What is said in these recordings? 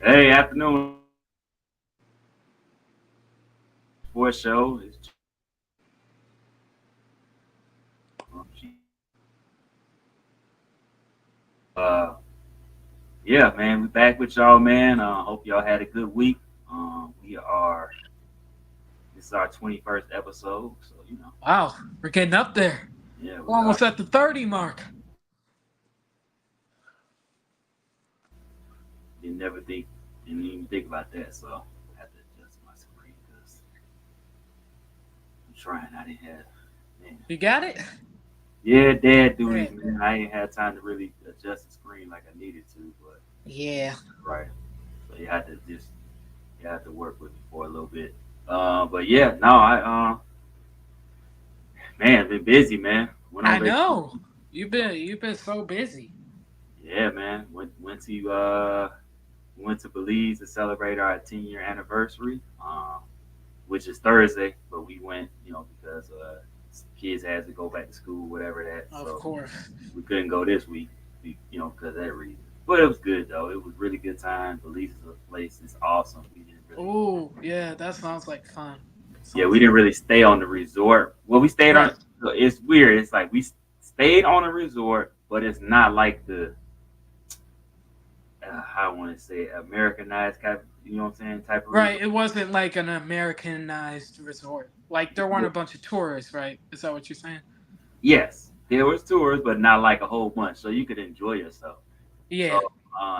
Hey, afternoon sports show. Uh, yeah, man, we back with y'all, man. Hope y'all had a good week. This is our 21st episode, so Wow, we're getting up there. yeah, We're we are. almost at the 30 mark. Didn't never think, didn't even think about that. So I had to adjust my screen because I'm trying. I didn't have, man. You got it? Yeah, dad duties, Yeah. man. I ain't had time to really adjust the screen like I needed to, but Yeah. right. So you had to work with me for a little bit. But yeah, no, man, been busy, man. Went on I vacation. know. You've been so busy. Yeah, man. Went to Belize to celebrate our 10-year anniversary, which is Thursday. But we went, because kids had to go back to school, whatever that. Of So course. we couldn't go this week, because of that reason. But it was good though. It was really good time. Belize is a place. It's awesome. We didn't really. Oh, yeah, that sounds like fun. Yeah, we Sounds didn't like really stay on the resort. Well, we stayed on. right. It's weird. It's like we stayed on a resort, but it's not like the how I want to say it, Americanized type. You know what I'm saying? Type of Right. resort. It wasn't like an Americanized resort. Like there weren't Yeah. a bunch of tourists, right? Is that what you're saying? Yes, there was tours, but not like a whole bunch, so you could enjoy yourself. So, Yeah,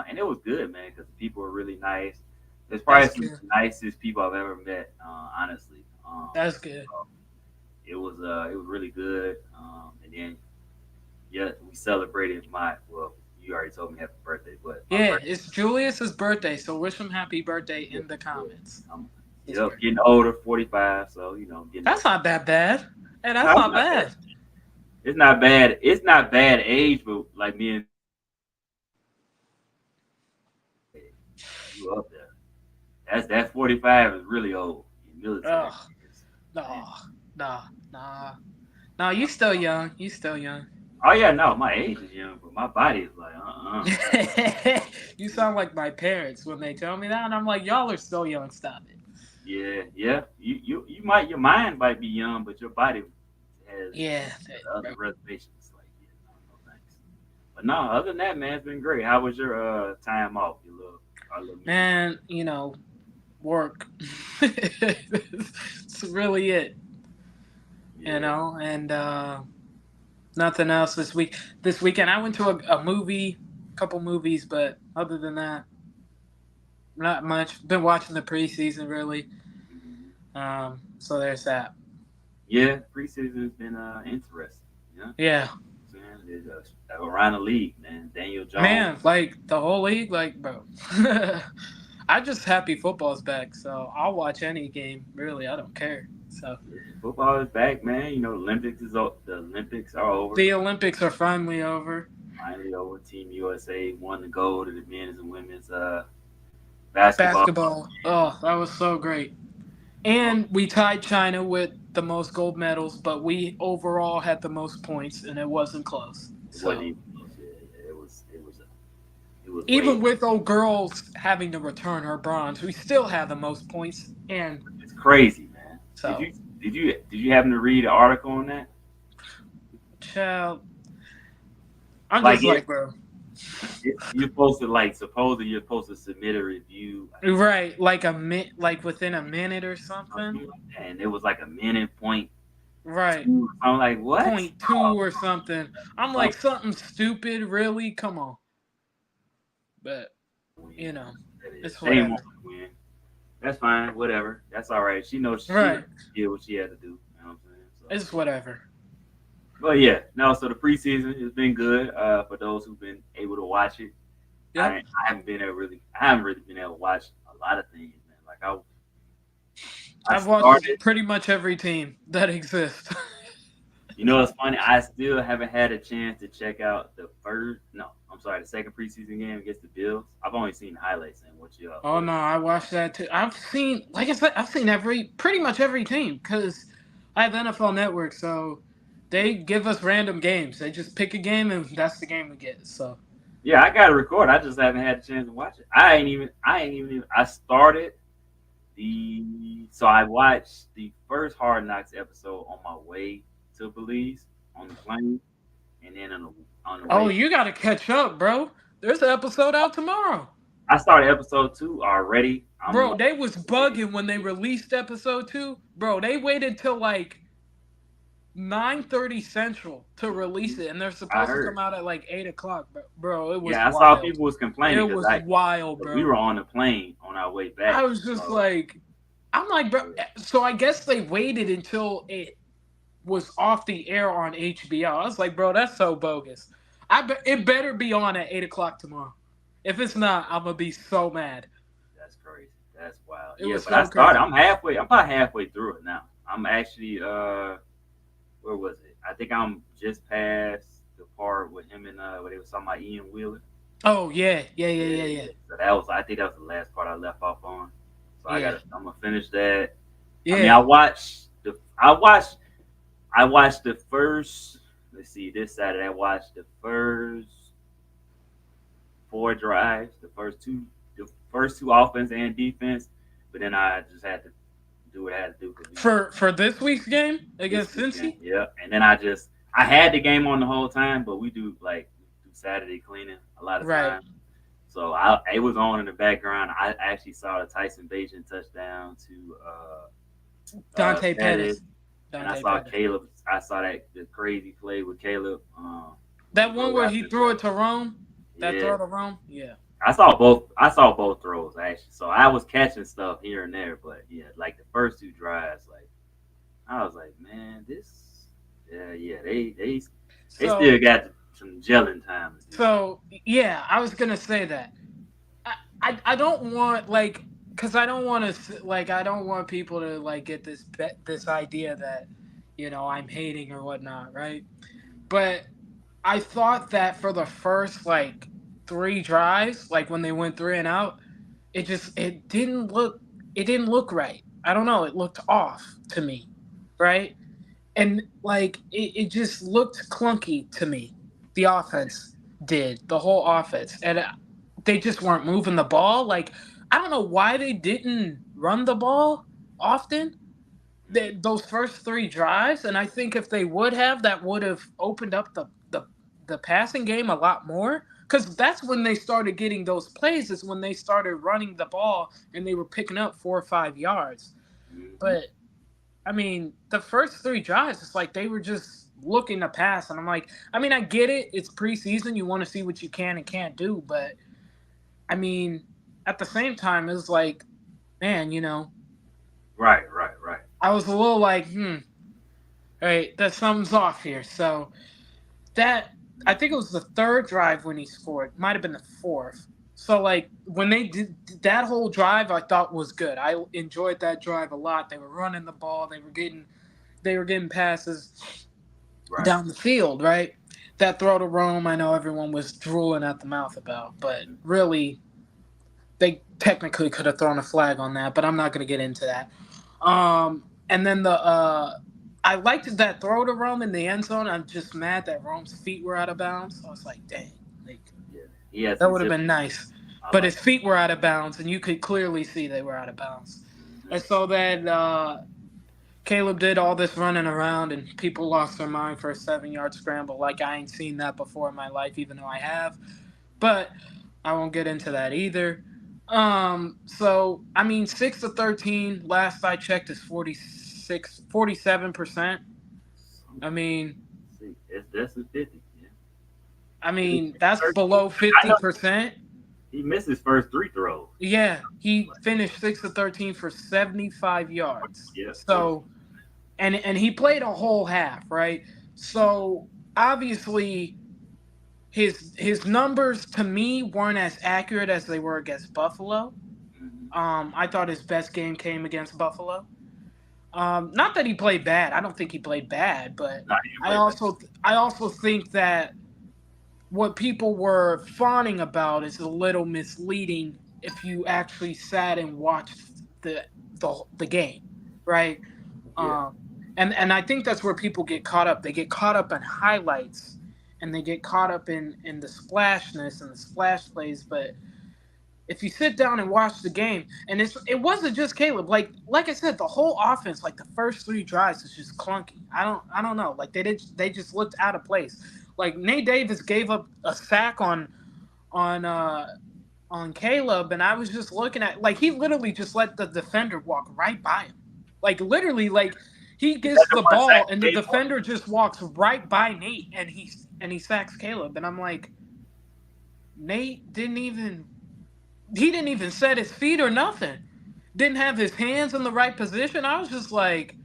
and it was good, man, because the people were really nice. There's probably that's some of good. the nicest people I've ever met, honestly. That's good. So it was really good. And then yeah, we celebrated my well, you already told me happy birthday, but my Yeah, birthday. it's Julius's birthday, so wish him happy birthday Yeah, in the yeah. comments. I'm His yep, birthday. getting older, 45, so getting That's older. not that bad. Hey, No, that's it's not not bad. bad. It's not bad. It's not bad age, but like me and you up there. That 45 is really old in military. Ugh. Man. No, nah, nah. No, you still young. You still young. Oh yeah, no, my age is young, but my body is like You sound like my parents when they tell me that, and I'm like, y'all are still young. Stop it. yeah, yeah. You might your mind might be young, but your body has Yeah, other reservations. Like yeah, no thanks. But no, other than that, man, it's been great. How was your time off? Your little our little mini. man. Work. It's really it. Yeah, And nothing else this week. This weekend, I went to a movie, couple movies, but other than that, not much. Been watching the preseason really. mhm. So there's that. Yeah. Preseason has been interesting. Yeah, Yeah, saying it's, around the league, man. Daniel Jones. man, like the whole league, like bro. I just happy football's back, so I'll watch any game. Really, I don't care. So Yeah, football is back, man. The Olympics are over. the Olympics are finally over. Finally over. Team USA won the gold in the men's and women's basketball. Basketball, oh, that was so great. And we tied China with the most gold medals, but we overall had the most points, and it wasn't close. It wasn't So even close. Yeah, it was way. even with old girls having to return her bronze, we still had the most points. And It's crazy, man. Did so, you did you happen to read an article on that? child, I'm Like just like, bro, you're supposed to like supposedly you're supposed to submit a review. I think right? Like like within a minute or something, something like that, and it was like a minute point right? two. I'm like, what? Point two or something. I'm Oh, like something stupid, really? Come on, but win. you know, That is. it's They didn't want whatever, to win. That's fine. Whatever. That's all right. She knows right? she did what she had to do. You know what I'm saying? So, It's whatever. but yeah, no. So the preseason has been good. For those who've been able to watch it, Yep. I haven't really been able to watch a lot of things, man. Like I I've watched started. pretty much every team that exists. You know, it's funny. I still haven't had a chance to check out the first. No, I'm sorry, the second preseason game against the Bills. I've only seen highlights and what you Oh what. no, I watched that too. I've seen, like I said, I've seen pretty much every team because I have NFL Network, so they give us random games. They just pick a game and that's the game we get. So Yeah, I got to record. I just haven't had a chance to watch it. I started so I watched the first Hard Knocks episode on my way to Belize on the plane, and then on the Oh, way, you got to catch up, bro. There's an episode out tomorrow. I started episode 2 already. I'm Bro, like, they was bugging when they released episode 2. Bro, they waited till like 9:30 Central to release it, and they're I supposed to come heard. out at like 8 o'clock. Bro, it was Yeah, I saw wild. people was It complaining because was wild, we bro. were on the plane on our way I back. was just So like, I'm like, bro. So I guess they waited until it was off the air on HBO. I was like, bro, that's so bogus. It better be on at 8 o'clock tomorrow. If it's not, I'm gonna be so mad. that's crazy. That's wild. It Yeah, was but I so started. crazy. I'm halfway. I'm about halfway through it now. I'm actually where was it? I think I'm just past the part with him and where they was talking about Ian Wheeler. Oh yeah, yeah, yeah, Yeah, yeah, yeah, yeah. So that was, I think that was the last part I left off on. So yeah, I'm gonna finish that. I mean, yeah. I watched the first. Let's see, this Saturday I watched the first 4 drives, the first two offense and defense. But then I just had to do what I had to do because we For this week's game this against weekend. Cincy. Yeah, and then I had the game on the whole time, but we do Saturday cleaning a lot of Right. times. So I it was on in the background. I actually saw the Tyson Bagent touchdown to Dante Pettis, Pettis. and I Dante saw Pettis. Caleb. I saw that the crazy play with Caleb when he That one go where after he the threw it touch. to Rome. That Yeah, throw to Rome. Yeah. I saw both. I saw both throws actually. So I was catching stuff here and there, but yeah, like the first 2 drives, like I was like, man, this, yeah, they So still got some gelling time to do. so yeah, I was gonna say that. I don't want like because I don't want to like I don't want people to like get this idea that I'm hating or whatnot, right? But I thought that for the first like 3 drives, like when they went 3 and out, it didn't look right. I don't know, it looked off to me, right? And like it just looked clunky to me. The offense did the whole offense, and they just weren't moving the ball. Like I don't know why they didn't run the ball often. Those first 3 drives, and I think if they would have, that would have opened up the passing game a lot more. Because that's when they started getting those plays. Is when they started running the ball and they were picking up 4 or 5 yards. Mm-hmm. But I mean, the first 3 drives, it's like they were just looking to pass, and I'm like, I mean, I get it. It's preseason. You want to see what you can and can't do, but I mean, at the same time, it's like, man, Right, right, right. I was a little like, right, that something's off here. So that I think it was the third drive when he scored. Might have been the fourth. So like when they did that whole drive, I thought was good. I enjoyed that drive a lot. They were running the ball. They were getting passes Right. down the field, right? That throw to Rome, I know everyone was drooling at the mouth about, but Mm-hmm. really, they technically could have thrown a flag on that. But I'm not going to get into that. And then I liked that throw to Rome in the end zone. I'm just mad that Rome's feet were out of bounds. I was like, dang, like Yeah, he had that some would have zip. been nice. I But like his feet were out of bounds, and you could clearly see they were out of bounds. it. And so then Caleb did all this running around, and people lost their mind for a 7-yard scramble. Like I ain't seen that before in my life, even though I have. But I won't get into that either. So I mean, 6 to 13. Last I checked is 47%. I mean, See, it's less than 50. Yeah. I And mean that's first, below I know 50%. he missed his first 3 throws. Yeah, he finished 6 to 13 for 75 yards. Yeah, 40. So and he played a whole half, right? So obviously his numbers to me weren't as accurate as they were against Buffalo. Mm-hmm. I thought his best game came against Buffalo. Not that he played bad. I don't think he played bad, but No, he didn't I play bad. also I also think that what people were fawning about is a little misleading if you actually sat and watched the game, right? Yeah. Um, and I think that's where people get caught up. They get caught up in highlights and they get caught up in the splashness and the splash plays. But if you sit down and watch the game, and it wasn't just Caleb. Like I said, the whole offense, like the first three drives, was just clunky. I don't know. Like they just looked out of place. Like Nate Davis gave up a sack on uh on Caleb, and I was just looking at, like, he literally just let the defender walk right by him. Like literally, like he Is that gets the the one sack ball and he the gave up? defender just walks right by Nate, and he sacks Caleb, and I'm like, Nate didn't even set his feet or nothing. Didn't have his hands in the right position. I was just like,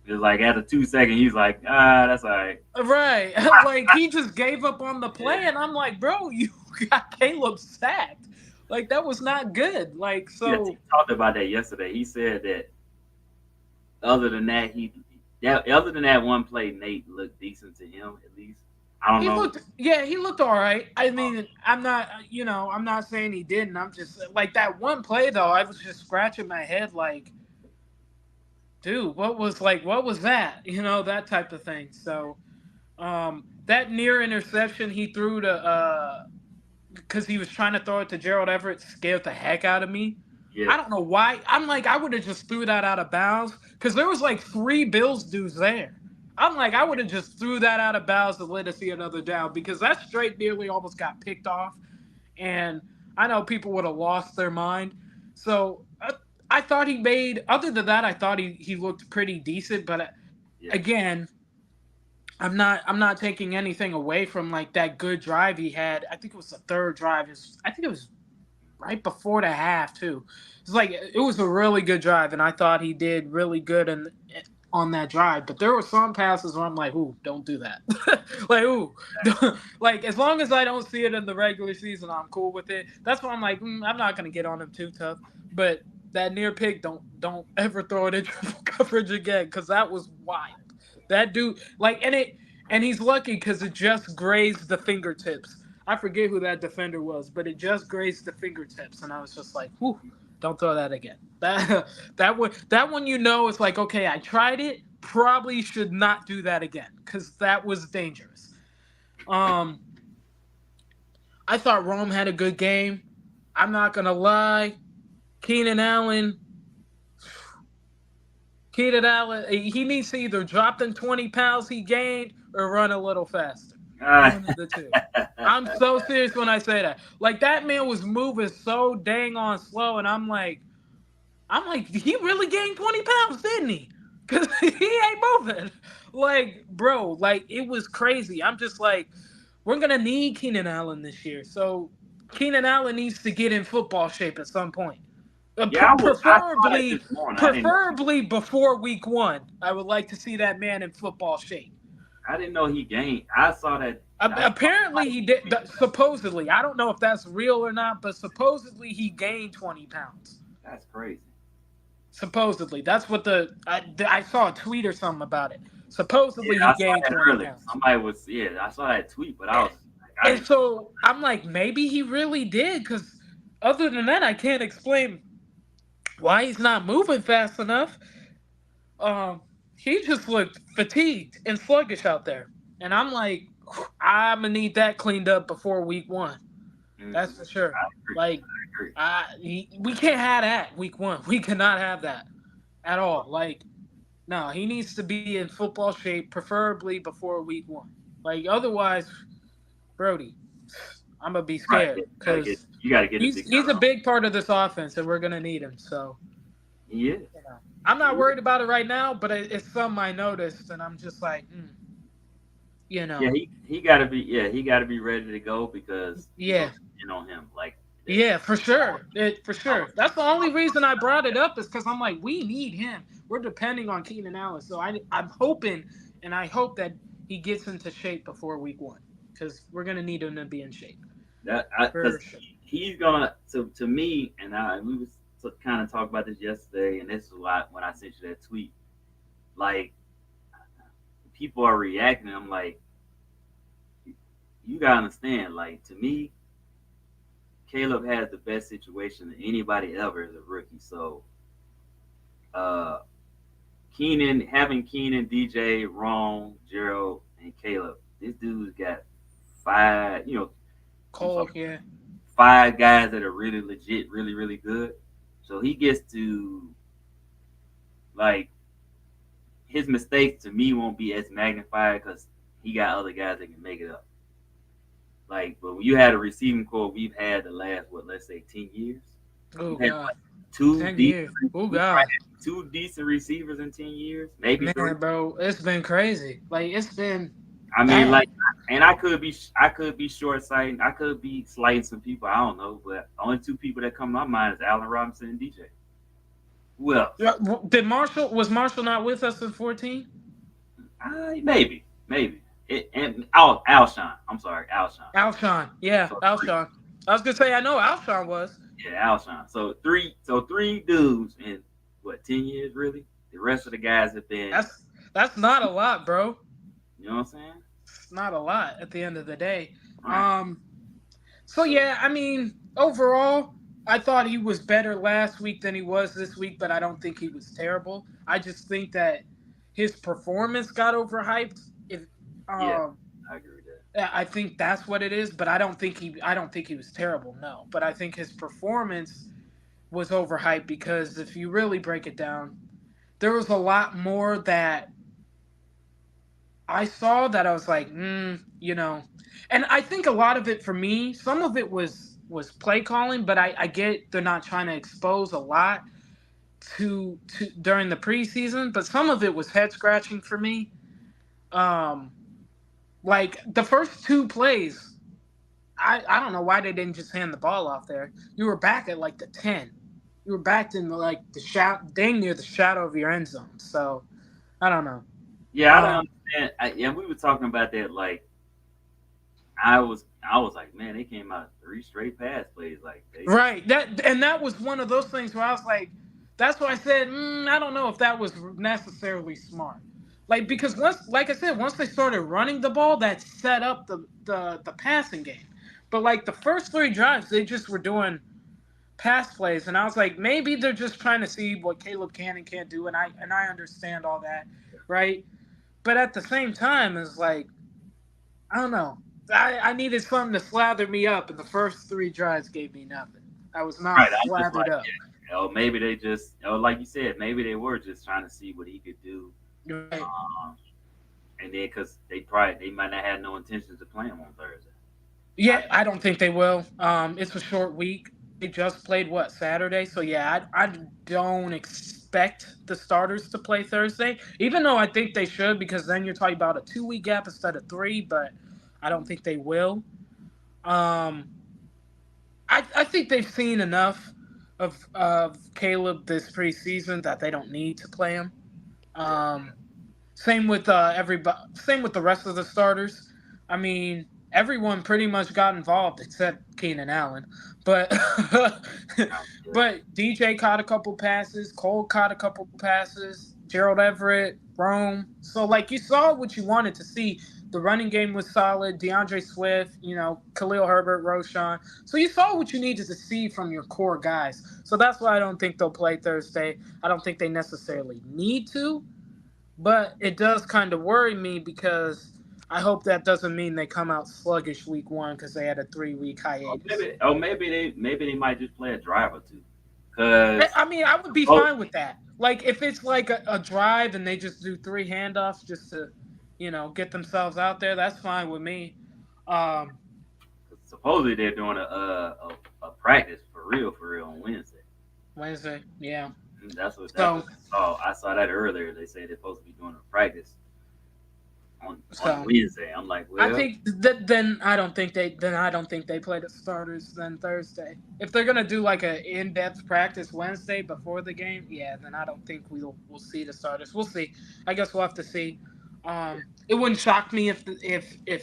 It's like after 2 seconds, he's like, ah, that's all right. right. Like he just gave up on the Yeah, play, and I'm like, bro, you got Caleb sacked. Like that was not good. Like yeah. so He talked about that yesterday. He said that other than that, other than that one play, Nate looked decent to him at least. I don't he know. looked, yeah, he looked all right. I mean, I'm not saying he didn't. I'm just like that one play though. I was just scratching my head, like, dude, what was that? That type of thing. So, that near interception he threw to because he was trying to throw it to Gerald Everett scared the heck out of me. I Yes. don't know why. I'm like, I would have just threw that out of bounds because there was like three Bills dudes there. I'm like, I would have just threw that out of bounds to let us see another down because that straight nearly almost got picked off, and I know people would have lost their mind. So I thought he made. Other than that, I thought he looked pretty decent. But Yes. again, I'm not taking anything away from like that good drive he had. I think it was the third drive. I think it was right before the half too. It's like it was a really good drive, and I thought he did really good on that drive. But there were some passes where I'm like, "Ooh, don't do that." Like, "Ooh, like as long as I don't see it in the regular season, I'm cool with it." That's why I'm like, I'm not gonna get on him too tough. But that near pick, don't ever throw it in triple coverage again, because that was wild. That dude, like, and he's lucky because it just grazed the fingertips. I forget who that defender was, but it just grazed the fingertips, and I was just like, "Whew, don't throw that again." That one, it's like, okay, I tried it. Probably should not do that again because that was dangerous. Um, I thought Rome had a good game. I'm not gonna lie. Keenan Allen, Keenan Allen, he needs to either drop them 20 pounds he gained or run a little faster. Ah, One of the two. I'm so serious when I say that. Like that man was moving so dang on slow, and I'm like, he really gained 20 pounds, didn't he? Cause he ain't moving. Like, bro, like it was crazy. I'm just like, we're gonna need Keenan Allen this year. So Keenan Allen needs to get in football shape at some point. yeah, I saw that Preferably, this morning. preferably before week one. I would like to see that man in football shape. I didn't know he gained. I saw that. I saw Apparently, somebody he did. tweet that. Supposedly, I don't know if that's real or not, but supposedly he gained 20 pounds. That's crazy. Supposedly, that's what I saw a tweet or something about it. Supposedly, Yeah, he I saw gained that 20 earlier. pounds. Somebody was, yeah, I saw that tweet, but I was like, I And didn't. so I'm like, maybe he really did, because other than that, I can't explain why he's not moving fast enough. Um, he just looked fatigued and sluggish out there, and I'm like, I'm gonna need that cleaned up before week one. That's Mm-hmm. for sure. I agree. Like, I agree. we can't have that week one. We cannot have that at all. Like, no, he needs to be in football shape, preferably before week one. Like, otherwise, Brody, I'm gonna be Right. Yeah, scared because you gotta get it he's a together. big part of this offense, and we're gonna need him. So, He is. I'm He not is. worried about it right now, but it's something I noticed, and I'm just like, you Yeah, know, he gotta be. Yeah, he gotta be ready to go because yeah, Eagles in on him like that. yeah, for I was, sure, for I sure. was, That's the only reason I brought it up is because I'm like, we need him. We're depending on Keenan Allen, so I'm hoping, and I hope that he gets into shape before week one because we're gonna need him to be in shape that for because sure. he's gonna to me and I we was kind of talk about this yesterday and this is why when I sent you that tweet like people are reacting. I'm like you gotta understand like to me Caleb has the best situation than anybody ever as a rookie. So Keenan having Keenan, DJ, Ron, Gerald, and Caleb, this dude's got five, I'm Cole, talking yeah. five guys that are really legit, really, really good. So he gets to like his mistakes to me won't be as magnified because he got other guys that can make it up. Like, but when you had a receiving core, we've had the last let's say 10 years. Oh We've had God, what, two 10 years. decent, Oh we probably God, had two decent receivers in 10 years, maybe three. man, bro, it's been crazy. Like it's been I mean, bad. like, and I could be short sighted, I could be slighting some people, I don't know, but the only two people that come to my mind is Allen Robinson and DJ. Who else? Yeah, did Marshall was Marshall not with us in 14? Maybe. And Alshon. I'm sorry, Alshon. Alshon, yeah, So three. Alshon. I was gonna say I know Alshon was. Yeah, Alshon. So three dudes in what 10 years really. The rest of the guys have been, That's not a lot, bro. you know what I'm saying? It's not a lot at the end of the day. Right. So So yeah, I mean, overall, I thought he was better last week than he was this week, but I don't think he was terrible. I just think that his performance got overhyped. If yeah, um, I agree with that. I think that's what it is, but I don't think he was terrible. No, but I think his performance was overhyped because if you really break it down, there was a lot more that I saw that I was like, and I think a lot of it for me, some of it was play calling, but I get they're not trying to expose a lot to during the preseason, but some of it was head scratching for me. Um, like the first two plays, I don't know why they didn't just hand the ball off there. You were back at like the 10. You were back in like the dang near the shadow of your end zone. So I don't know. Yeah, I don't Um, understand. Yeah, we were talking about that. Like, I was like, man, they came out three straight pass plays. Like they just Right. That was one of those things where I was like, that's why I said, I don't know if that was necessarily smart. Like because once, like I said, once they started running the ball, that set up the passing game. But like the first three drives, they just were doing pass plays, and I was like, maybe they're just trying to see what Caleb can and can't do, and I understand all that, right? But at the same time, it's like I don't know. I needed something to slather me up, and the first three drives gave me nothing. I was not right. I'm just slathered like, up. yeah, maybe they just, like you said, maybe they were just trying to see what he could do. Right. Um, and then because they might not have no intentions of playing him on Thursday. I, Yeah, I don't think they will. It's a short week. They just played what Saturday, so yeah, I don't expect the starters to play Thursday. Even though I think they should, because then you're talking about a 2 week gap instead of three. But I don't think they will. Um, I think they've seen enough of Caleb this preseason that they don't need to play him. yeah, Um, Same with everybody. Same with the rest of the starters. I mean, everyone pretty much got involved except Keenan Allen, but yeah, but DJ caught a couple passes. Cole caught a couple passes. Gerald Everett, Rome. So like you saw what you wanted to see. The running game was solid. DeAndre Swift, Khalil Herbert, Roshan. So you saw what you needed to see from your core guys. So that's why I don't think they'll play Thursday. I don't think they necessarily need to, but it does kind of worry me because I hope that doesn't mean they come out sluggish week one because they had a 3 week or hiatus. maybe they might just play a drive or two. Cause I mean, I would be suppose, fine with that. Like if it's like a drive and they just do three handoffs just to, get themselves out there, that's fine with me. Um, supposedly they're doing a practice for real on Wednesday. Wednesday, yeah. That's what So I saw. I saw that earlier. They say they're supposed to be doing a practice on so Wednesday. I'm like, I well, think that then I don't think they play the starters then Thursday. If they're gonna do like a in depth practice Wednesday before the game, yeah, then I don't think we'll see the starters. We'll see. I guess we'll have to see. It wouldn't shock me if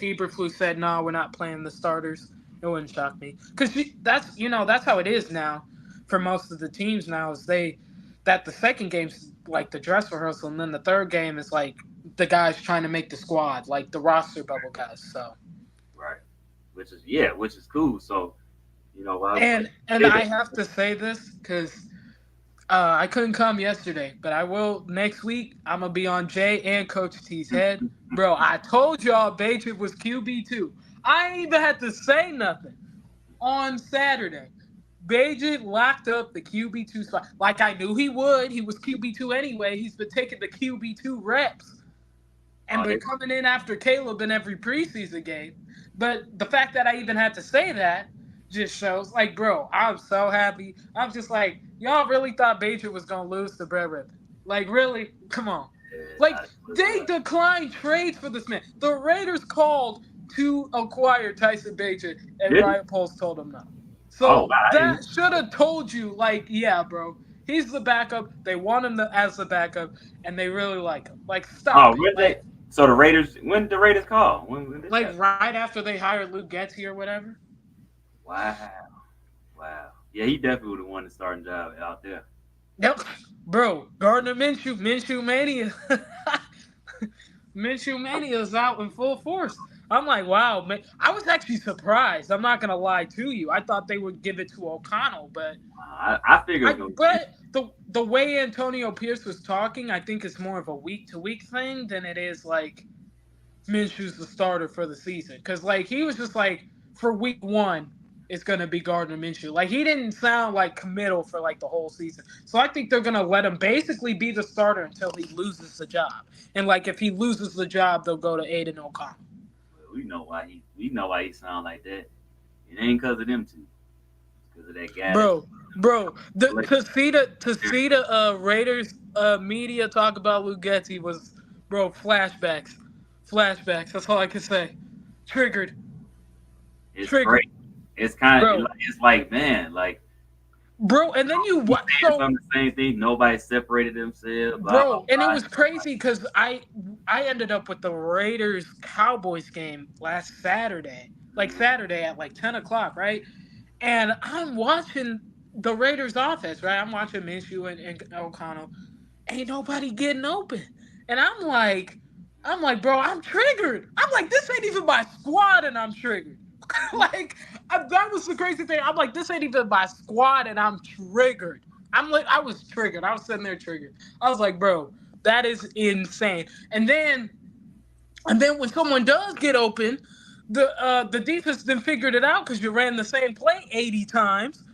Eberflus said no, we're not playing the starters. It wouldn't shock me because that's how it is now for most of the teams now is that the second game's like the dress rehearsal and then the third game is like the guys trying to make the squad, like the roster bubble guys. So, right, which is cool. So while and say I that, have to say this because I couldn't come yesterday, but I will next week. I'm gonna be on Jay and Coach T's head, bro. I told y'all Bajan was QB2. I ain't even had to say nothing on Saturday. Bajan locked up the QB2 spot like I knew he would. He was QB2 anyway. He's been taking the QB2 reps and Oh, been they coming in after Caleb in every preseason game. But the fact that I even had to say that just shows, like, bro, I'm so happy. I'm just like, y'all really thought Bajan was gonna lose to Brett Rippon? Like, really? Come on. Like, I was they declined trades for this man. The Raiders called to acquire Tyson Bajan, and didn't. Ryan Poles told them no. Oh, So wow, I that didn't. should have told you, like, yeah, bro, he's the backup. They want him as the backup, and they really like him. Like, Oh, stop it. when they? So the Raiders. When did the Raiders call? When this Like happened? right after they hired Luke Getty or whatever. Wow, wow. Yeah, he definitely would have won the starting job out there. Yep, bro. Gardner Minshew mania, Minshew mania is out in full force. I'm like, wow, man. I was actually surprised. I'm not gonna lie to you. I thought they would give it to O'Connell, but I figured it was gonna be. the way Antonio Pierce was talking, I think it's more of a week to week thing than it is like Minshew's the starter for the season. Because, like, he was just like, for week one, it's going to be Gardner Minshew. Like, he didn't sound like committal for, like, the whole season. So I think they're going to let him basically be the starter until he loses the job. And, like, if he loses the job, they'll go to Aiden O'Connell. We know why he sound like that. It ain't because of them two. It's because of that guy that Bro, like to see the Raiders media talk about Lugetti was, bro, flashbacks. That's all I can say. Triggered, it's triggered, great. It's kind of bro. it's like man, like Bro, and then you we what? saying So, some of the same thing. Nobody separated themselves. Blah blah bro, and it blah. was crazy because I ended up with the Raiders Cowboys game last Saturday, like Mhm. Saturday at like 10 o'clock, right? And I'm watching the Raiders offense, right? I'm watching Minshew and O'Connell. Ain't nobody getting open, and I'm like, bro, I'm triggered. I'm like, this ain't even my squad, and I'm triggered. Like that was the crazy thing. I'm like, this ain't even my squad, and I'm triggered. I'm like, I was triggered. I was sitting there triggered. I was like, bro, that is insane. And then when someone does get open, the defense then figured it out because you ran the same play 80 times.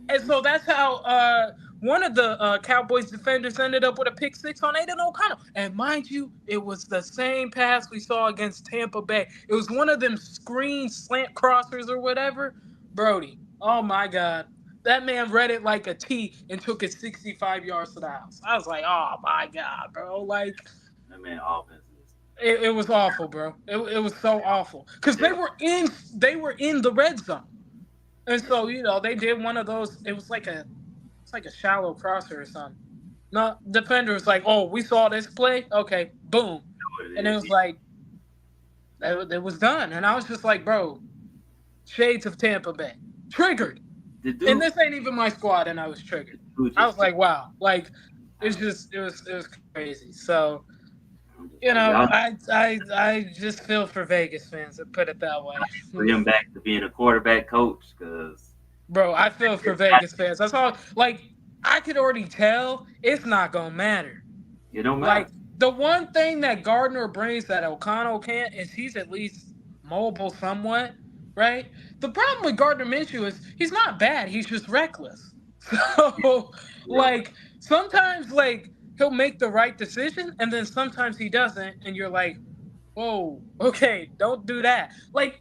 And Mhm. so that's how one of the Cowboys defenders ended up with a pick six on Aiden O'Connell. And mind you, it was the same pass we saw against Tampa Bay. It was one of them screen slant crossers or whatever. Brody, oh my God. That man read it like a T and took it 65 yards to the house. I was like, oh my God, bro. Like, That man offense is it was awful, bro. It was so awful. Because terrible. they were in the red zone. And Yeah, so, they did one of those. It's like a shallow crosser or something. No, defender was like, "Oh, we saw this play. Okay, boom," what it and it is. was like it was done. And I was just like, "Bro, shades of Tampa Bay, triggered." The And dude, this ain't even my squad, and I was triggered. the dude I was just took like, "Wow!" Like it's out. just it was crazy. So I'm just like y'all I just feel for Vegas fans to put it that way. put him back to being a quarterback coach because Bro, I feel for it's not. Vegas fans. That's all. Like I could already tell it's not gonna matter. It don't matter. Like the one thing that Gardner brings that O'Connell can't is he's at least mobile somewhat, right? The problem with Gardner Minshew is he's not bad. He's just reckless. So Yeah, like sometimes like he'll make the right decision and then sometimes he doesn't, and you're like, whoa, okay, don't do that. Like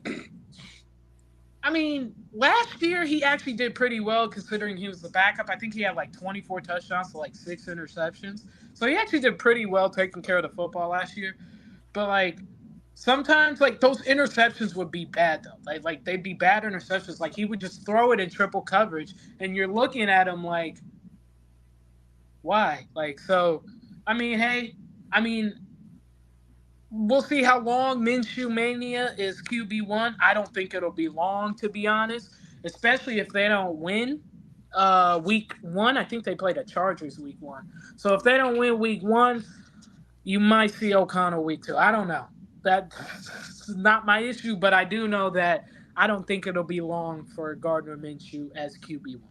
I mean, last year he actually did pretty well considering he was the backup. I think he had like 24 touchdowns to like 6 interceptions. So he actually did pretty well taking care of the football last year. But like sometimes like those interceptions would be bad though. Like they'd be bad interceptions. Like he would just throw it in triple coverage and you're looking at him like, why? Like so I mean, hey, I mean, we'll see how long Minshew Mania is QB1. I don't think it'll be long, to be honest, especially if they don't win week one. I think they play the Chargers week one. So if they don't win week one, you might see O'Connell week two. I don't know. That's not my issue, but I do know that I don't think it'll be long for Gardner Minshew as QB1.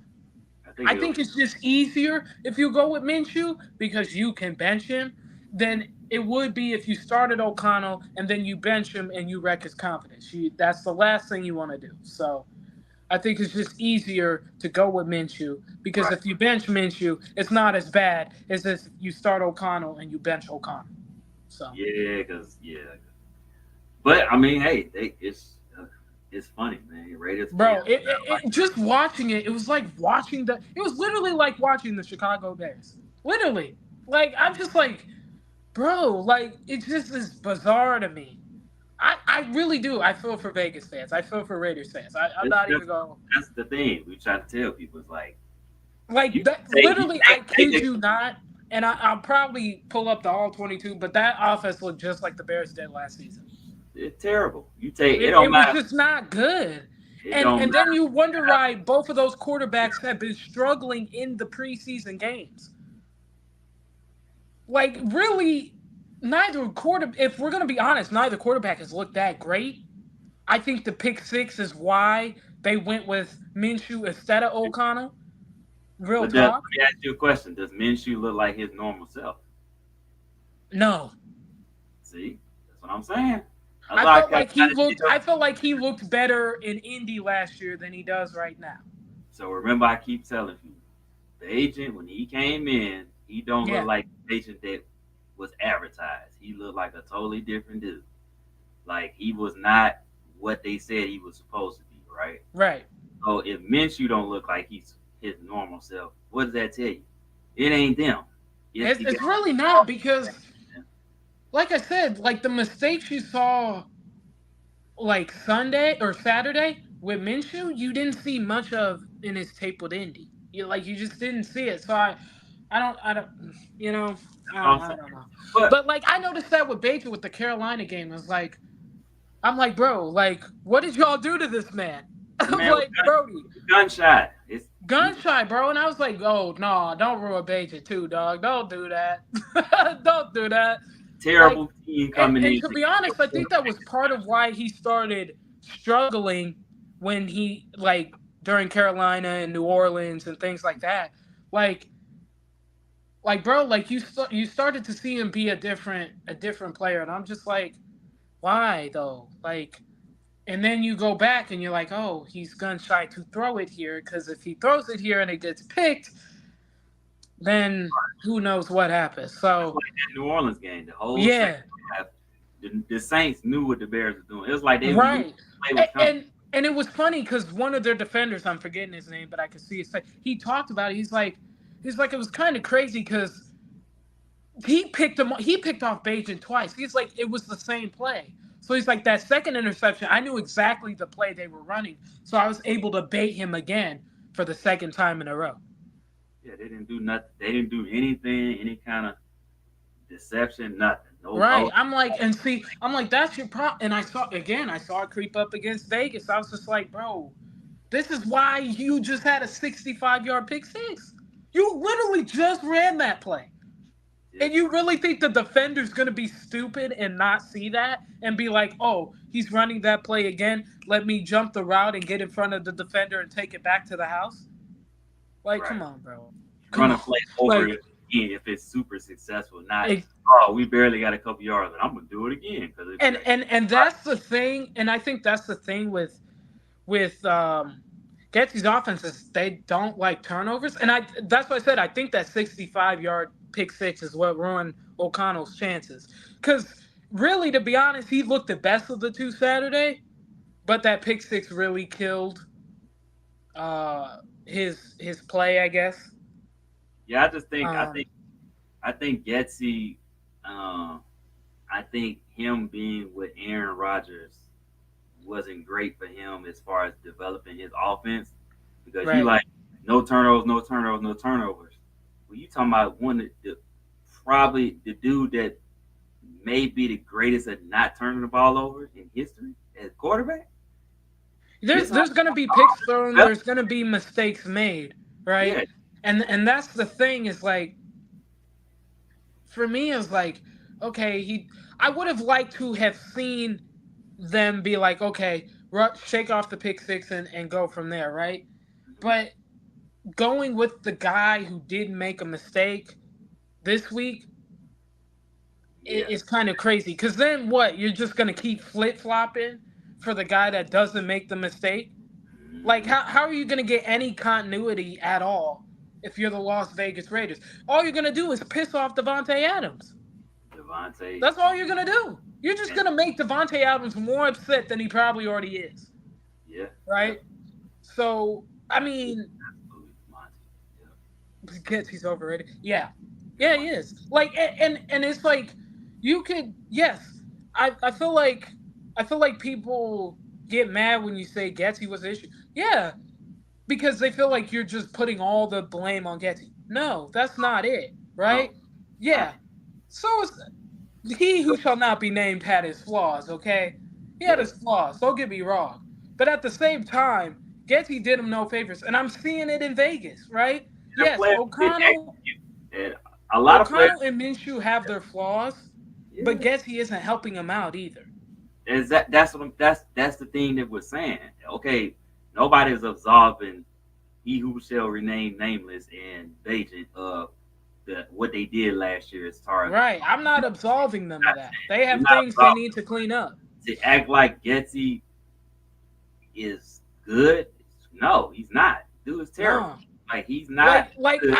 think I it'll think be. it's just easier if you go with Minshew because you can bench him than it would be if you started O'Connell and then you bench him and you wreck his confidence. That's the last thing you want to do. So I think it's just easier to go with Minshew because Right. if you bench Minshew, it's not as bad as if you start O'Connell and you bench O'Connell. So, Yeah, cause yeah. But I mean, hey, it's funny, man. Raiders fans. bro, just watching it, it was like watching it was literally like watching the Chicago Bears. Literally. Like, I'm just like, bro, like, it just is bizarre to me. I really do. I feel for Vegas fans. I feel for Raiders fans. I'm That's, not that's even going. that's the thing we try to tell people. It's like Like that, you literally, I take kid you not. And I'll probably pull up the all 22, but that offense looked just like the Bears did last season. it's terrible. You take it It don't was matter. just not good. It don't And then matter. you wonder why both of those quarterbacks have been struggling in the preseason games. Like really, neither quarter. If we're gonna be honest, neither quarterback has looked that great. I think the pick six is why they went with Minshew instead of O'Connell. Real Let talk. me ask you a question. Does Minshew look like his normal self? No, See, that's what I'm saying. That's I why I felt kept like he trying to looked. tell I felt people. like he looked better in Indy last year than he does right now. So remember, I keep telling you, the agent when he came in, he don't look Yeah, like the agent that was advertised. He looked like a totally different dude. Like he was not what they said he was supposed to be, right? right. So if Minshew don't look like he's his normal self, what does that tell you? It ain't them. It's the guy. It's really not because, like I said, like the mistakes you saw like Sunday or Saturday with Minshew, you didn't see much of in his tape with Indy. You just didn't see it. So I don't, you know, That's what I'm I saying. don't know. But But like I noticed that with Baker with the Carolina game. It's like I'm like, bro, like what did y'all do to this man? the I'm man was like, Brody, gun shy. It's gun he shy, bro. And I was like, oh no, don't ruin Baker too, dog. Don't do that. Don't do that. Like, terrible team coming and in to to be get your honest, I think that quarterback. was part of why he started struggling when he like during Carolina and New Orleans and things like that. Like, bro, like you started to see him be a different player, and I'm just like, why though? Like, and then you go back and you're like, oh, he's gun shy to throw it here because if he throws it here and it gets picked, then who knows what happens. That's So like that New Orleans game. The whole second yeah, half, the Saints knew what the Bears were doing. It was like they knew right. the play was coming. And it was funny because one of their defenders, I'm forgetting his name, but I could see his face. He talked about it. He's like, it was kind of crazy because he picked off Bajan twice. He's like, it was the same play. So he's like, that second interception, I knew exactly the play they were running. So I was able to bait him again for the second time in a row. Yeah, they didn't do nothing. They didn't do anything, any kind of deception, nothing. No, Right. no. I'm like, and see, I'm like, that's your problem. And I saw it creep up against Vegas. I was just like, bro, this is why you just had a 65-yard pick six. You literally just ran that play. Yeah, And you really think the defender's going to be stupid and not see that and be like, oh, he's running that play again. Let me jump the route and get in front of the defender and take it back to the house? Like, right. come on, bro. Run Come a on. play over Like, it again if it's super successful. Not, it, oh, we barely got a couple yards, but I'm gonna do it again because it's great. and that's the thing. And I think that's the thing with Getsy's offenses, they don't like turnovers, and I that's why I said I think that 65-yard pick six is what ruined O'Connell's chances. Because really, to be honest, he looked the best of the two Saturday, but that pick six really killed uh, his play, I guess. Yeah, I just think Um, I think Getsy, um, I think him being with Aaron Rodgers wasn't great for him as far as developing his offense because you right. like no turnovers, no turnovers, no turnovers. Well, you talking about one of probably the dude that may be the greatest at not turning the ball over in history as quarterback. This There's gonna be picks thrown. offense, There's gonna be mistakes made, right? yeah, And that's the thing is like for me is like okay I would have liked to have seen them be like okay shake off the pick six and go from there, right? But going with the guy who didn't make a mistake this week Yeah. is kind of crazy. Because then what? You're just gonna keep flip flopping for the guy that doesn't make the mistake. Like, Mm-hmm. how are you gonna get any continuity at all if you're the Las Vegas Raiders? All you're gonna do is piss off Devontae Adams. Devontae. That's all you're gonna do. You're just And gonna make Devontae Adams more upset than he probably already is, yeah. Yeah. right? So, I mean, Absolutely. Devontae. Yeah. gets he's overrated. Yeah, yeah, he Devontae. is. Like, and it's like you could yes. I feel like people get mad when you say Getsy was the issue. Yeah, because they feel like you're just putting all the blame on Getty. No, that's not it, No. right? Not. Yeah. So is he who shall not be named had his flaws, okay? He had Yeah. his flaws, don't get me wrong. But at the same time, Getty did him no favors, and I'm seeing it in Vegas, right? And the Yes, players didn't O'Connell, execute. And a lot of players. O'Connell and Minshew have their flaws, but Yeah. Getty isn't helping him out either. Is that's what that's the thing that we're saying. Okay, nobody's absolving he who shall remain nameless and Beijing of what they did last year as far as Right. I'm not absolving them of that. They we're have not things they absolving need to clean up. to act like Getsy is good. No, he's not. Dude is terrible. No. Like he's not good.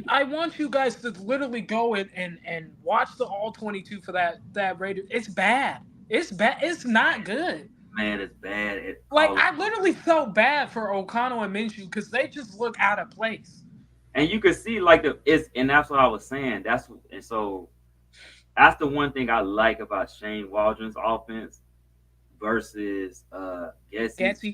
I want you guys to literally go and watch the all 22 for that Raiders. It's bad. It's bad. It's not good. Man is bad at Like calling. I literally felt bad for O'Connell and Minshew because they just look out of place. And you can see like the it's and that's what I was saying. And so that's the one thing I like about Shane Waldron's offense versus Gessy's Gatsby.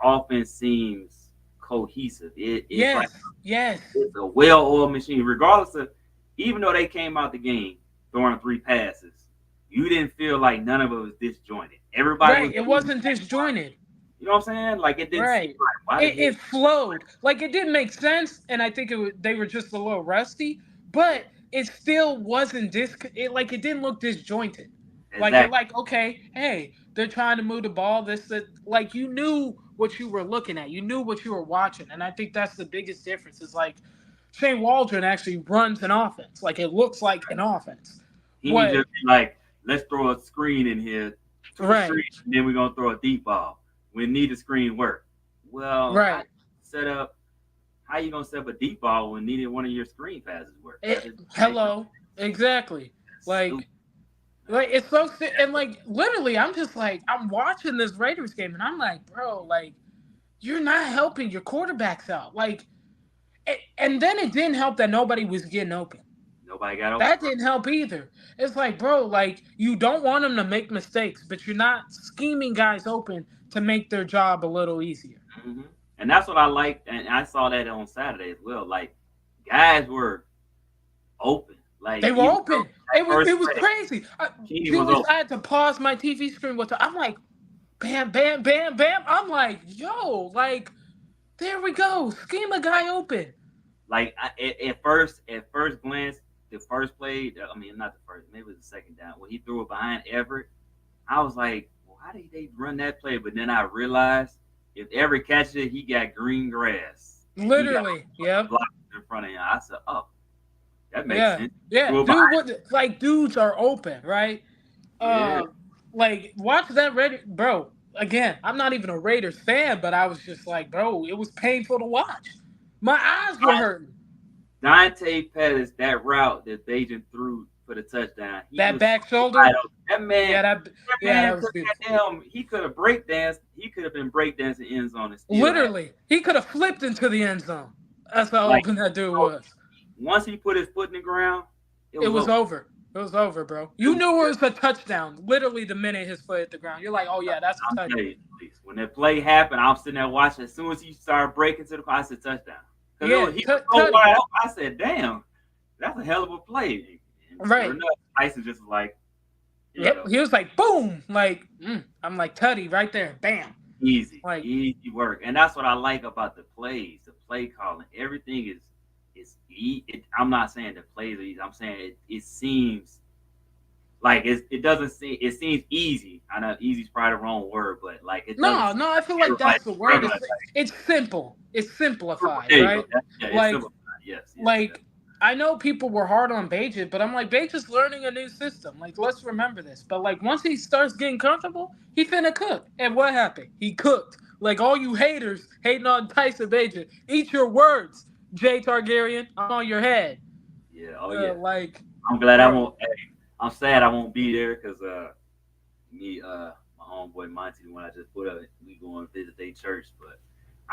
offense seems cohesive. It's like Yes. Yes. it's a well-oiled machine, regardless of even though they came out the game throwing 3 passes, you didn't feel like none of it was disjointed. Everybody was Right. It wasn't disjointed. you know what I'm saying? Like it didn't seem Right. like why did It flowed. Like it didn't make sense, and I think they were just a little rusty, but it still wasn't like it didn't look disjointed. Like you're exactly. like, okay, hey, they're trying to move the ball. This that like you knew what you were looking at. You knew what you were watching. And I think that's the biggest difference is like Shane Waldron actually runs an offense. Like it looks like an offense. He ain't What just be like, let's throw a screen in here, two right, screens, and then we're gonna throw a deep ball. We need a screen work. Well, how right. set up how you gonna set up a deep ball when neither one of your screen passes work? That It, just makes no hello. Exactly. stupid. Like it's so and like literally I'm just like I'm watching this Raiders game and I'm like, bro, like you're not helping your quarterbacks out. Like and then it didn't help that nobody was getting open. Nobody got open, That bro. didn't help either. It's like, bro, like you don't want them to make mistakes, but you're not scheming guys open to make their job a little easier. Hmm. And that's what I like, and I saw that on Saturday as well. Like guys were open. Like They were even though open. that first It was play, crazy. Keeney was Julius, open. I had to pause my TV screen with the, I'm like, bam, bam, bam, bam. I'm like, yo, like, there we go. Scheme a guy open. Like at first glance, the first play. I mean, not the first. Maybe it was the second down when he threw it behind Everett. I was like, well, how did they run that play? But then I realized if Everett catches it, he got green grass and he got Literally. Yep. blocks in front of him. I said, oh, that makes Yeah. sense. Yeah. Threw it Dude, behind. what like dudes are open, right? Yeah, Like watch that Raider bro. Again, I'm not even a Raiders fan, but I was just like, bro, it was painful to watch. My eyes were hurting. Dante Pettis, that route that Bajan threw for the touchdown, he That was back wide shoulder, open. That yeah, man that could was beautiful. he could have break danced. He could have been break dancing end zone and still had Literally, he could have flipped into the end zone. That's how like open that dude so was. once he put his foot in the ground, it It was was over. over. It was over, bro. It You was, knew it was a touchdown. Literally, the minute his foot hit the ground, you're like, "Oh yeah, that's a I'm touchdown." telling you, please. When that play happened, I'm sitting there watching. As soon as he started breaking to the car, I said touchdown. Yeah, He was so Tutty. wide open. I said, damn, that's a hell of a play. And sure Right. enough, Tyson just was like, Yep. yeah, He was like, boom. Like, I'm like Tutty right there. Bam. easy, Like, easy work. And that's what I like about the plays, the play calling. Everything I'm not saying the plays are easy. I'm saying it seems like it doesn't seem it seems easy. I know easy is probably the wrong word, but like it doesn't No, seem no, I like feel like everybody's that's the word. struggling. It's simple. It's simplified, There you go. right? Yeah, it's Like simple. Yes, yes, yes. like I know people were hard on Bajan, but I'm like Bajan's learning a new system. Like let's remember this. But like once he starts getting comfortable, he finna cook. And what happened? He cooked. Like all you haters hating on Tyson Bajan, eat your words, Jay Targaryen. I'm on your head. Yeah. Oh yeah. Like, I'm glad I bro, won't. Hey, I'm sad I won't be there because me my homeboy Monty when I just put up we going to visit their church, but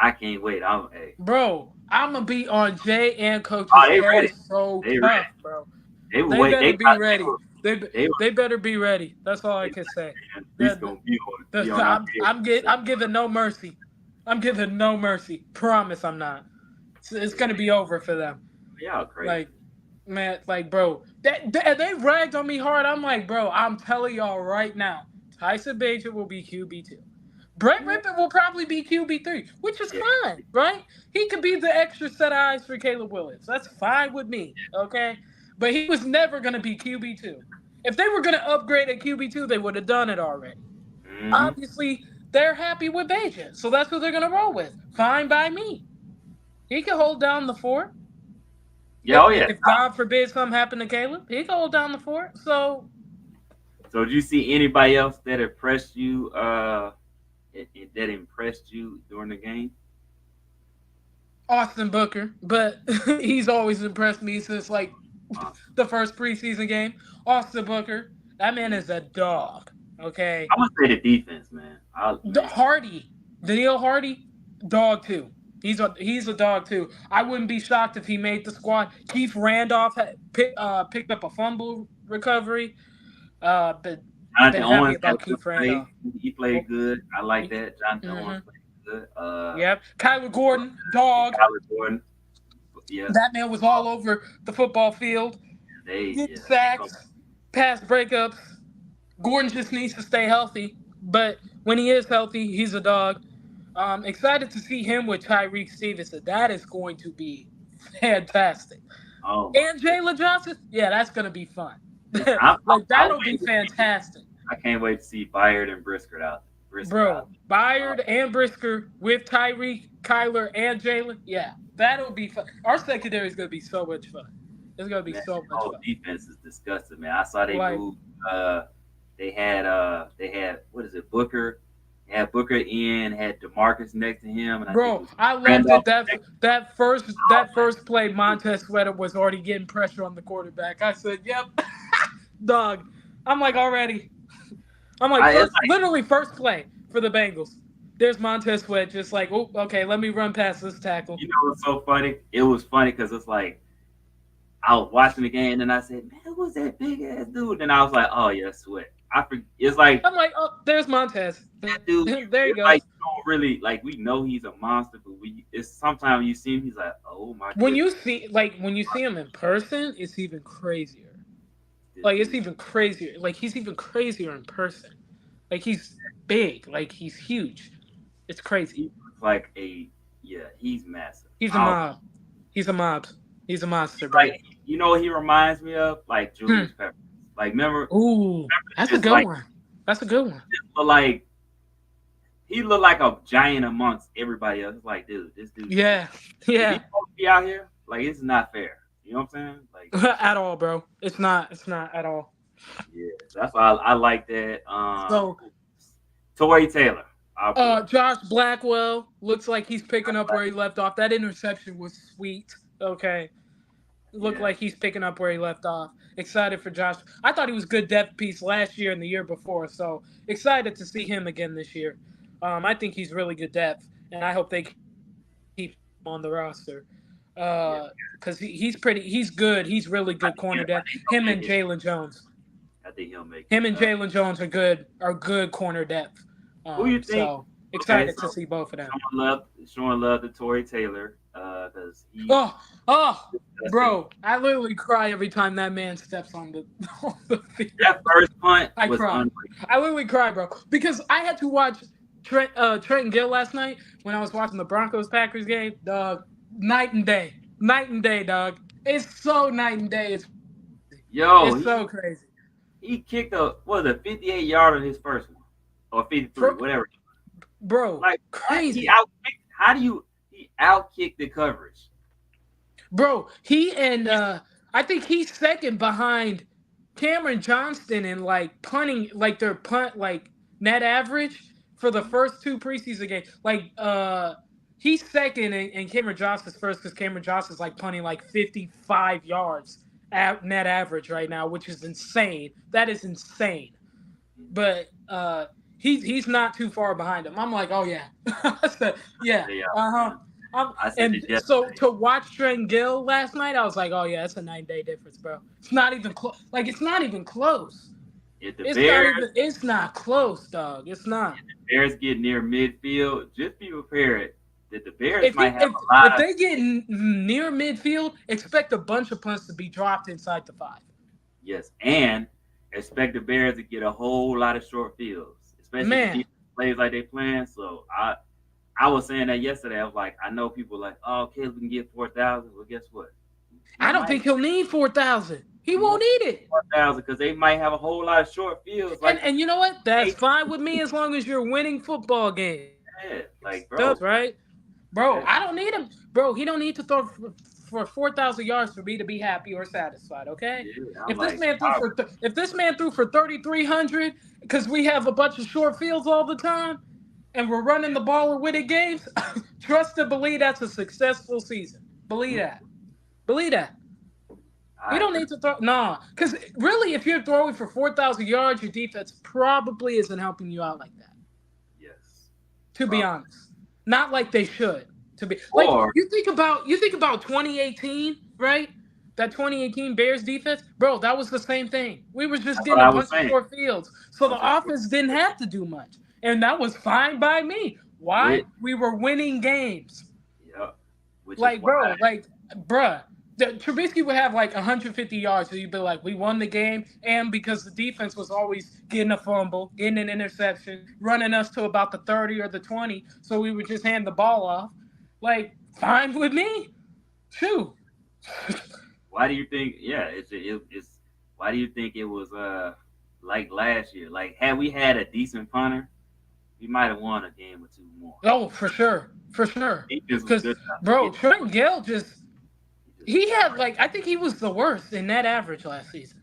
I can't wait. I'm hey. bro, I'm gonna be on Jay and Oh, Coach's they ready. ass so They ready. tough, bro. They will They wait. better They be got. ready. They They were. they better be ready. That's all I They can say. like, we The, gonna be on our bed. I'm giving no mercy. I'm giving no mercy. Promise I'm not. It's gonna be over for them. Y'all crazy. Like man, like bro, they ragged on me hard. I'm like, bro, I'm telling y'all right now, Tyson Bagent will be QB2. Brett Yeah. Rippon will probably be QB3, which is Yeah. fine, right? He could be the extra set of eyes for Caleb Williams. That's fine with me, okay? But he was never going to be QB2. If they were going to upgrade at QB2, they would have done it already. Mm-hmm. Obviously, they're happy with Bajan, so that's who they're going to roll with. Fine by me. He can hold down the fort. Yeah. Oh yeah. If God forbid something happened to Caleb, he can hold down the fort. So So did you see anybody else that impressed you? That impressed you during the game? Austin Booker, but he's always impressed me since like Uh, the first preseason game. Austin Booker, that man yeah. is a dog. Okay, I must say the defense, man. I man. Hardy, Daniil Hardy, dog too. He's a dog too. I wouldn't be shocked if he made the squad. Keith Randolph picked up a fumble recovery. But Jonathan been happy Owens had about a good Keith play. Randolph. He Oh, played good. I like he, that. Jonathan Owens mm-hmm. played good. Yep. Kyler Gordon, dog. Tyler Jordan. Yeah. That man was all over the football field, getting Yeah. sacks, pass breakups. Gordon just needs to stay healthy, but when he is healthy, he's a dog. Excited to see him with Tyreek Stevenson. That is going to be fantastic. Oh my And goodness. Jalen Johnson, yeah, that's gonna be fun. Like I'm that'll be waiting. fantastic, I can't wait to see Byard and Brisker out. Brisker out. bro. Byard and Brisker with Tyreek, Kyler, and Jalen. Yeah, that'll be fun. Our secondary is gonna be so much fun. It's gonna be Man, so the much whole fun. defense is disgusting, man. I saw they Like, moved. They had what is it? Booker. They had Booker in. Had Demarcus next to him, and I think it bro, was I loved it Randolph that next. that first play Montez Sweater was already getting pressure on the quarterback. I said, "Yep, dog." I'm like already. I'm like It's first, like literally first play for the Bengals. There's Montez Sweat just like, oh, okay, let me run past this tackle. what's so funny? It was funny because it's like I was watching the game, and I said, "Man, who's that big ass dude?" And I was like, "Oh yeah, Sweat." It's like I'm like, oh, there's Montez. that dude. There he It's like goes. you don't really like. We know he's a monster, but it's sometimes you see him, he's like, "Oh my goodness, When you see him in person, it's even crazier. this Like it's dude." even crazier. Like he's even crazier in person. Like he's big. Like he's huge. It's crazy. He looks like a yeah. He's massive. He's a mob. He's a mob. He's a monster, bro. Like what he reminds me of? Like Hmm. Julius Pepper. Like remember Ooh, that's a just good like one. That's a good one. look like he looked like a giant amongst everybody else. It's like, dude, this dude Yeah, is he yeah. supposed to be out here? Like it's not fair. You know what I'm saying? Like At all, bro. It's not. It's not at all. yeah. That's why I like that. So, Tory Taylor, our boy. Josh Blackwell looks like he's picking up where he left off. That interception was sweet. Okay, looked Yeah. like he's picking up where he left off. Excited for Josh. I thought he was good depth piece last year and the year before. So excited to see him again this year. I think he's really good depth, and I hope they keep him on the roster. Because Yeah. he's good. He's really good corner depth. Him and He'll Jalen make it. Jones. I think he'll make Him it. and Jalen Jones are good corner depth. Who you think? So Okay, excited to so see both of them. showing love to Tory Taylor, because he Oh, oh, disgusting. bro, I literally cry every time that man steps on the on the field. That first punt I was cry. unreal. I literally cry, bro, because I had to watch Trenton Gill last night when I was watching the Broncos Packers game. Dog, night and day, dog. It's so night and day. It's crazy. It's Yo, so crazy. he kicked a what was a 58 yarder his first one or 53, For, whatever. bro, Like what? He crazy. out how do you he out kicked the coverage? Bro, he and I think he's second behind Cameron Johnston in like punting, like their punt like net average for the first two preseason games. Like he's second and Cameron Johnston's first because Cameron Johnston's like punting like 55 yards at net average right now, which is insane. That is insane. But he's not too far behind him. I'm like, oh yeah, I said, yeah, Yeah, uh man. huh. I said And it so yesterday. to watch Trent Gill last night, I was like, oh yeah, it's a 9 day difference, bro. It's not even close. Like it's not even close. If the It's not Bears even. It's not close, dog. It's not. Bears get near midfield, just be prepared that the Bears If might he have if a lot if of they get near midfield, expect a bunch of punts to be dropped inside the 5. yes, and expect the Bears to get a whole lot of short fields, especially if the Man, defense plays like they playing. So I was saying that yesterday. I was like, I know people like, oh, okay, we can get 4,000. Well, guess what? We I don't might think he'll need 4,000. He we won't won't need it. 4,000 because they might have a whole lot of short fields like And you know what? That's they fine with me as long as you're winning football games. had. Like, Dubs, bro, right? Bro, yeah, I don't need him. Bro, he don't need to throw for 4,000 yards for me to be happy or satisfied. Okay. yeah. I'm If this like, man threw stop. for if this man threw for 3,300 because we have a bunch of short fields all the time and we're running the ball or winning games, trust and believe that's a successful season. Believe that. Believe that. He I don't agree. need to throw. Nah, because really, if you're throwing for 4,000 yards, your defense probably isn't helping you out like that. Yes, To be probably. honest, not like they should. To be like Or you think about 2018, right? That 2018 Bears defense, bro, that was the same thing. We were just that's what getting a I was bunch of saying. short fields, so the Bunch of short offense didn't have to do much, and that was fine by me. Why? with We were winning games. yeah, which is Like, why bro, like, bruh. Trubisky would have like 150 yards, so you'd be like, "We won the game," and because the defense was always getting a fumble, getting an interception, running us to about the 30 or the 20, so we would just hand the ball off. Like, fine with me. Shoot. why do you think? Yeah, it's why do you think it was like last year? Like had we had a decent punter, we might have won a game or two more. Oh, for sure, for sure. Defense was Because, good enough to bro, get Trent Gill just he just he got had right. like I think he was the worst in net average last season.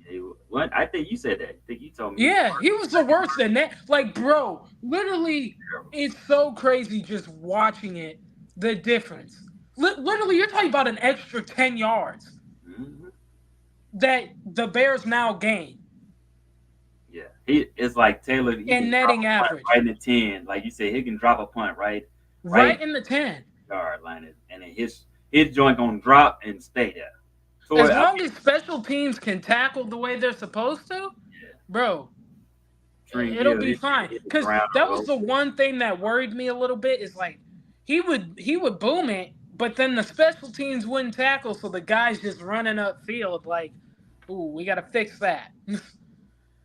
What I think you said that. I think you told me he was Yeah, worse. he was the worst in that. Like, bro, literally, Terrible. it's so crazy just watching it. The difference. Literally, you're talking about an extra 10 yards Hmm. that the Bears now gain Yeah, he it's like Taylor. He in can drop netting a punt average, right in the 10. Like you said, he can drop a punt right right in the 10. yard line, and then his joint gonna drop and stay there. So As I long mean, as special teams can tackle the way they're supposed to, yeah, bro, Trent it'll Gill, be he fine. hit the Because ground that and was roll. the one thing that worried me a little bit is like he would boom it, but then the special teams wouldn't tackle, so the guys just running up field like, ooh, we gotta fix that.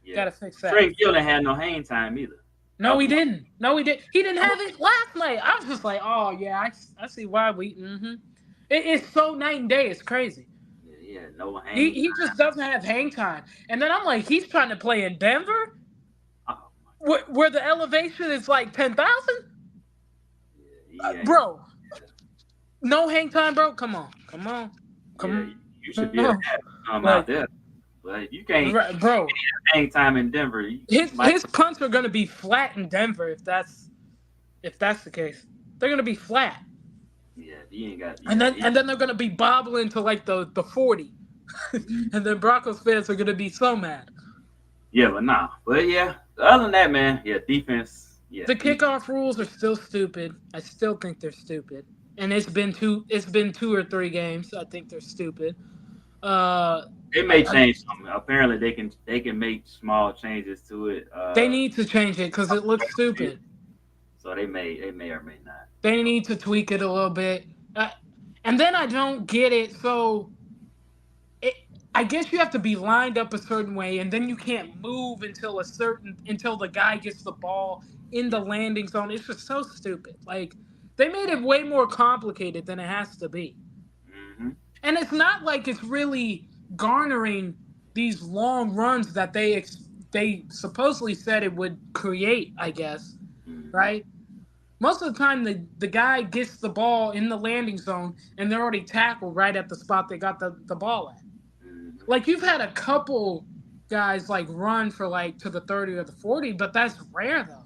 Yeah, Gotta fix that. Trent Gill didn't have no hang time either. That No, was he my. didn't. No, he did. He didn't That was, have it last night. I was just like, oh yeah, I see why we. It's so night and day. It's crazy. yeah, he had no He hang he time. just doesn't have hang time. And then I'm like, he's trying to play in Denver, Oh my where the elevation is like 10,000. God. Yeah, he ain't. Bro, no hang time, bro. Come on, come on, Yeah, come you should be able to on. have some out Like, there, but if you can't bro, hang time in Denver, you his might. his punts are gonna be flat in Denver if that's the case. They're gonna be flat. Yeah, he ain't got. And Yeah, then and then they're gonna be bobbling to like the 40. And then Broncos fans are gonna be so mad. yeah, but nah. But yeah, other than that, man, yeah, defense. Yeah, The defense. kickoff rules are still stupid. I still think they're stupid. And it's been two or three games. I think they're stupid. Uh They may I, change something. Apparently, they can make small changes to it. they need to change it because it looks stupid. So they may or may not. They need to tweak it a little bit. Uh, and then I don't get it. So it, I guess you have to be lined up a certain way, and then you can't move until the guy gets the ball in the Yeah. landing zone. It's just so stupid. Like they made it way more complicated than it has to be, Hmm. and it's not like it's really garnering these long runs that they supposedly said it would create, I guess, Mm-hmm. right? Most of the time, the guy gets the ball in the landing zone and they're already tackled right at the spot they got the ball at. Mm-hmm. Like you've had a couple guys like run for like to the 30 or the 40, but that's rare though.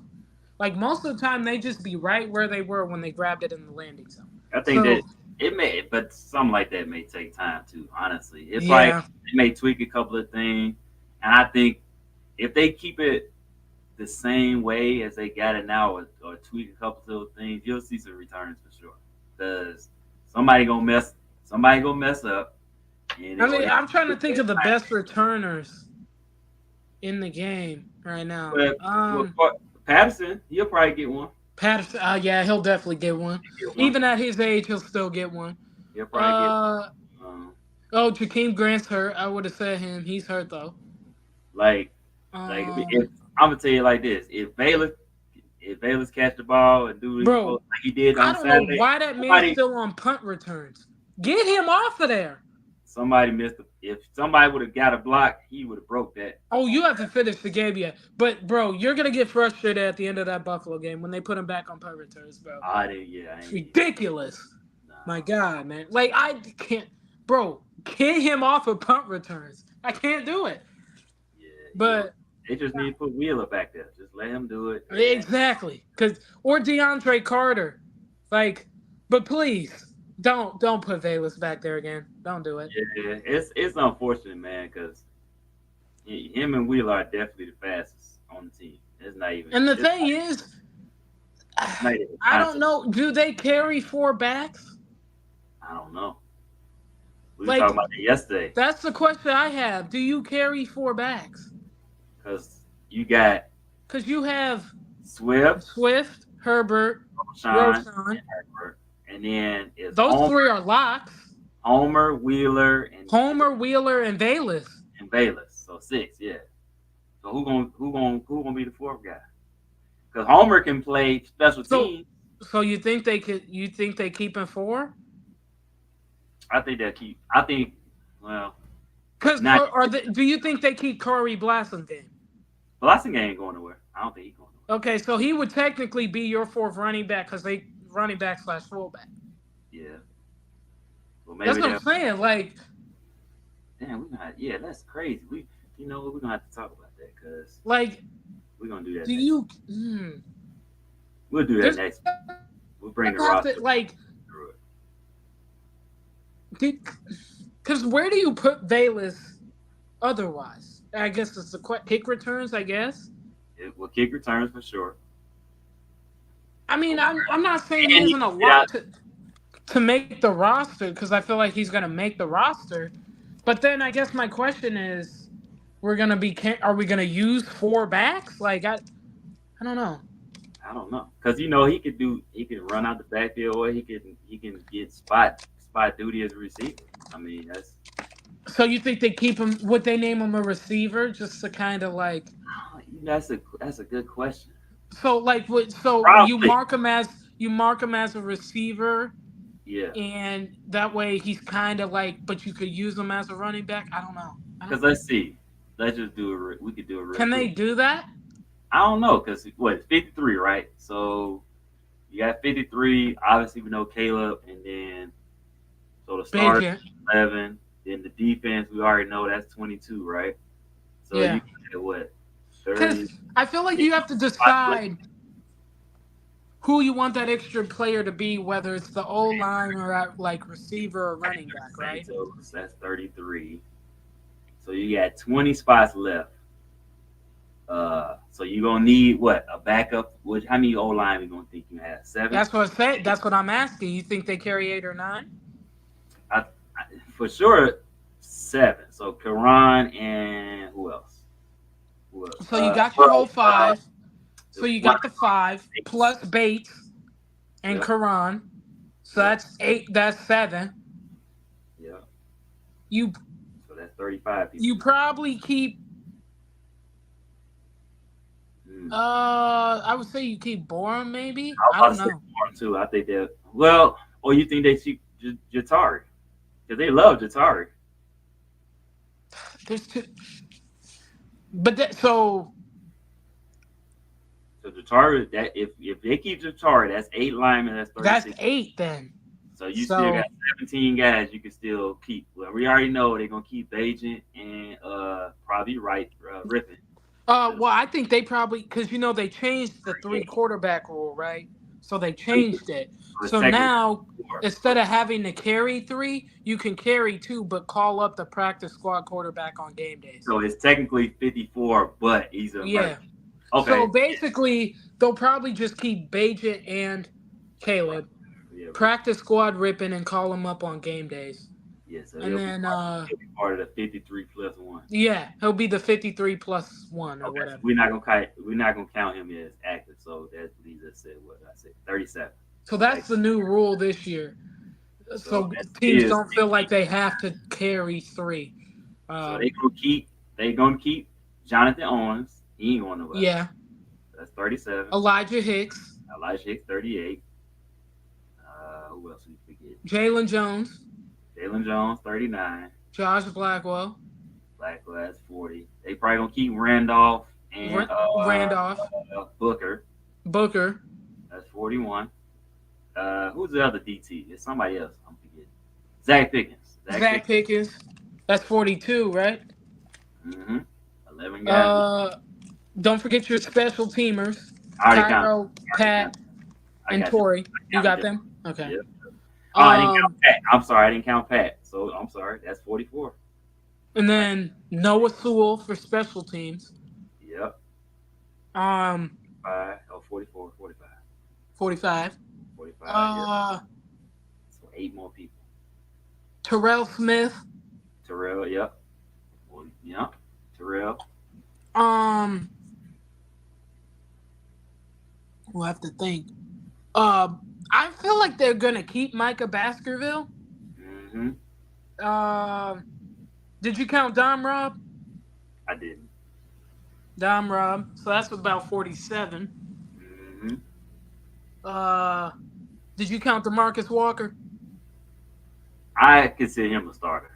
Like most of the time, they just be right where they were when they grabbed it in the landing zone. I think that So it may, but something like that may take time too. Honestly, it probably yeah, they may tweak a couple of things, and I think if they keep it the same way as they got it now, or tweak a couple of things, you'll see some returns for sure. Because somebody gonna mess, somebody gonna mess up, and I it, or mean, they I'm trying to gonna think of the best returners in the game right now. but well, Patterson, he'll probably get one. Patterson, yeah, he'll definitely get one. He'll get one. Even at his age, he'll still get one. He'll probably get Uh one. oh, Jakeem Grant's hurt. I would have said him. He's hurt though. Like, if Um, I'm gonna tell you like this, if Bayless catch the ball and do what he's bro, supposed like he did I on don't know Saturday, why that man's somebody still on punt returns. Get him off of there. somebody missed the, if somebody would have got a block, he would have broke that. Oh, you haven't finished the game yet. But bro, you're gonna get frustrated at the end of that Buffalo game when they put him back on punt returns, bro. I didn't, yeah, I It's ain't, ridiculous. nah, My God, man. Like I can't, bro. Get him off of punt returns. I can't do it. yeah, But they just need to put Wheeler back there. Just let him do it. And exactly, cause or DeAndre Carter, like. But please don't put Valus back there again. Don't do it. yeah, it's unfortunate, man, because him and Wheeler are definitely the fastest on the team. It's not even. And the thing is, It's not even I don't contest. know. Do they carry four backs? I don't know. We were Like talking about that yesterday that's the question I have. Do you carry four backs? because you got Because you have Swift, Swift, Herbert, Sean, Roshan. and then it's Those three are locks. Homer, Wheeler, Homer, Wheeler, and Valus. and Bayless. So six, yeah. So who gonna be the fourth guy? Because Homer can play special So teams. so you think they could? You think they keep him four? I think they'll keep. I think. Well, Because not do you think they keep Corey Blasingame? Blasting ain't going nowhere. I don't think he's going nowhere. Okay, so he would technically be your fourth running back because they running back / fullback. Yeah. Well, That's maybe what they'll. I'm saying. Like, Damn, we gonna. Yeah, that's crazy. You know what? We're gonna have to talk about that because like, we're gonna do that do next. you? We'll do that There's next. We'll bring the have to roster like, through it. because where do you put Valus otherwise? I guess it's the kick returns. I guess. We'll kick returns for sure. I mean, I'm not saying he And he isn't a can get out. lot to make the roster because I feel like he's gonna make the roster. But then I guess my question is, are we gonna use four backs? Like I don't know. I don't know because he can run out the backfield or he can get spot duty as a receiver. I mean that's So you think they keep him? Would they name him a receiver just to kind of like? that's a good question. So like what? So Probably, you mark him as a receiver, yeah. and that way he's kind of like. But you could use him as a running back. I don't know. I Because don't know. let's see, let's just do it. We could do it real Can they quick. do that? I don't know because what it's 53, right? So you got 53. Obviously, we know Caleb, and then so the starter Bacon. 11. Then the defense, we already know that's 22, right? So Yeah. you get what 30. Because I feel like you have to decide who you want that extra player to be, whether it's the O line or at like receiver or running back, right? So that's 33. So you got 20 spots left. So you're gonna need what a backup. How many O line we gonna think you have? Seven. That's what I said. That's what I'm asking. You think they carry 8 or 9? I, for sure, 7. So Karan and who else? Who else? So you got your whole 5. So you got the 5 plus Bates and Yeah. Karan. So that's 8. That's 7. Yeah. You So that's 35 people. you probably keep. I would say you keep Borum maybe. I don't know. Too. I think that. Well, or you think they keep Jatari because they love Jatari. There's two, but So Jatari, that if they keep Jatari, that's 8 linemen. That's that's 36. 8 then. So you still got So 17 guys you can still keep. Well, we already know they're gonna keep Agent and probably Rippin. well, I think they probably because they changed the 3 quarterback rule, right? So they So changed it. it's So technically now 4. instead of having to carry 3, you can carry 2, but call up the practice squad quarterback on game days. So it's technically 54, but he's an Yeah. emergency. So Okay. basically, they'll probably just keep Bajent and Right. Caleb, Yeah, Rip. practice squad ripping, and call them up on game days. Yeah, so And then, he'll be part of the 53 plus one. yeah, he'll be the 53 plus 1 or Okay, so whatever. we're not gonna count him as active. So that leaves us at what I said, 37. So Okay, that's the new rule this year. so So as it teams is, don't feel like they have to carry 3. so they Um, gonna keep Jonathan Owens. He ain't going nowhere. yeah, That's 37. Elijah Hicks, Elijah Hicks 38. Who else we forget? Jalen Jones, Jalen Jones 39. Josh Blackwell, Blackwell that's 40. They probably gonna keep Randolph and Randolph, Booker. Booker, That's 41. Who's the other DT? It's somebody else. I'm forgetting. Zach Pickens. Zach Zach Pickens. Pickens. That's 42, right? Mm-hmm. 11 guys. Uh, don't forget your special teamers, I already counted. Cairo, I already Pat, counted. I and got them. Tori. I You counted got them. them? Okay. Yep. Oh, I didn't Um, count Pat. I'm sorry. I didn't count Pat. So I'm sorry. That's 44. and Right. then Noah Sewell for special teams. Yep. Um, 44, 45. 45. 45. Yep. Uh, So 8 more people. Terrell Smith. Terrell. Yep. Well, yep. Terrell. Um, we'll have to think. I feel like they're gonna keep Micah Baskerville. Mm-hmm. Um, did you count Dom Rob? I didn't. Dom Rob. So that's about 47. Mm-hmm. Uh, did you count DeMarcus Walker? I consider him a starter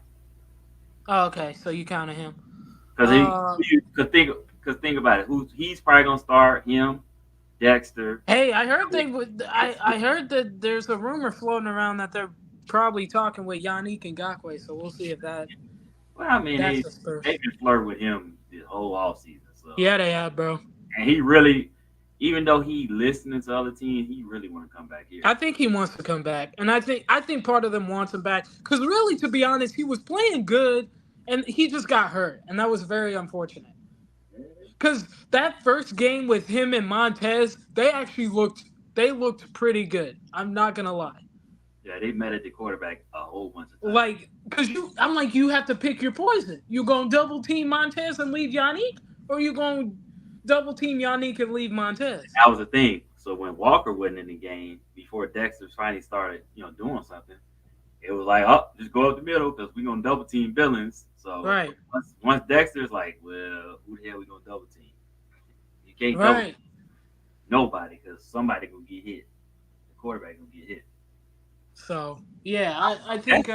Oh, okay, so you counted him. because he Uh, because think about it. He's probably gonna start him, Dexter. hey, I heard they would. I heard that there's a rumor floating around that they're probably talking with Yannick Ngakoue. So we'll see if Well, I mean, that's the Spurs. they've been flirting with him the whole off season. So, Yeah, they have, bro. and he really, even though he listening to other teams, he really want to come back here. I think he wants to come back, and I think part of them wants him back because really, to be honest, he was playing good, and he just got hurt, and that was very unfortunate. Because that first game with him and Montez, they looked pretty good. I'm not gonna lie. Yeah, they met at the quarterback a whole bunch of times. Like, I'm like, you have to pick your poison. You gonna double team Montez and leave Yannick, or you gonna double team Yannick and leave Montez? That was the thing. So when Walker wasn't in the game before Dexter finally started, doing something, it was like, oh, just go up the middle because we're gonna double team Billings. So Right, once Dexter's like, well, who the hell we gonna double team? You can't double right. nobody because somebody gonna get hit. The quarterback gonna get hit. So yeah, I think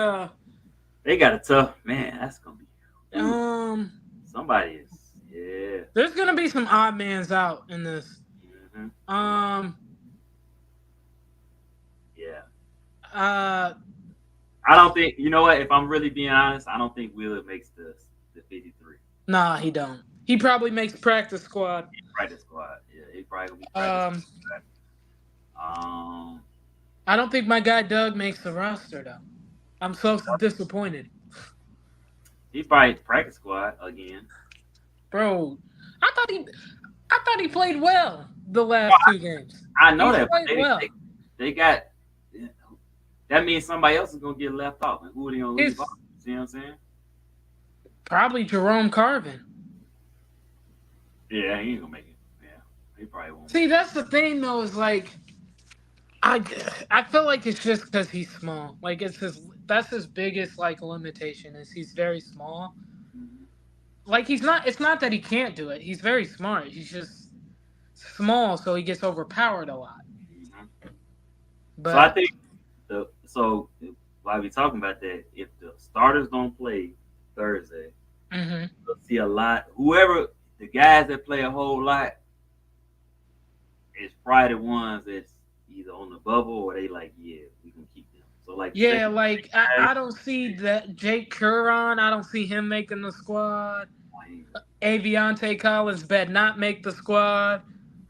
They got a tough man. That's gonna be um somebody is yeah. there's gonna be some odd mans out in this. Hmm. Um Yeah. uh I don't think you know what. If I'm really being honest, I don't think Wheeler makes the 53 nah, he don't. He probably makes practice squad. practice squad. Yeah, he probably gonna be Um practice squad. I don't think my guy Doug makes the roster though. I'm so disappointed. He probably practice squad again. Bro, I thought he I thought he played well the last 2 games. I know He's that, but played well. they got that means somebody else is gonna get left off, and who are they gonna leave He's off? See what I'm saying? probably Jerome Carvin. Yeah, he ain't gonna make it. Yeah, he probably won't See, make it. that's the thing though, is like I I feel like it's just because he's small. Like that's his biggest like limitation is he's very small. Mhm. Like he's not. It's not that he can't do it. He's very smart. He's just small, so he gets overpowered a lot. Mhm. So I But think while we talking about that, if the starters don't play Thursday, Mm-hmm. You'll see a lot. Whoever the guys that play a whole lot is probably the ones that's either on the bubble or they like, yeah, we can keep them. So like the Yeah, second like guys, I don't see that Jake Curran. I don't see him making the squad. like, Aviante Collins bet not make the squad.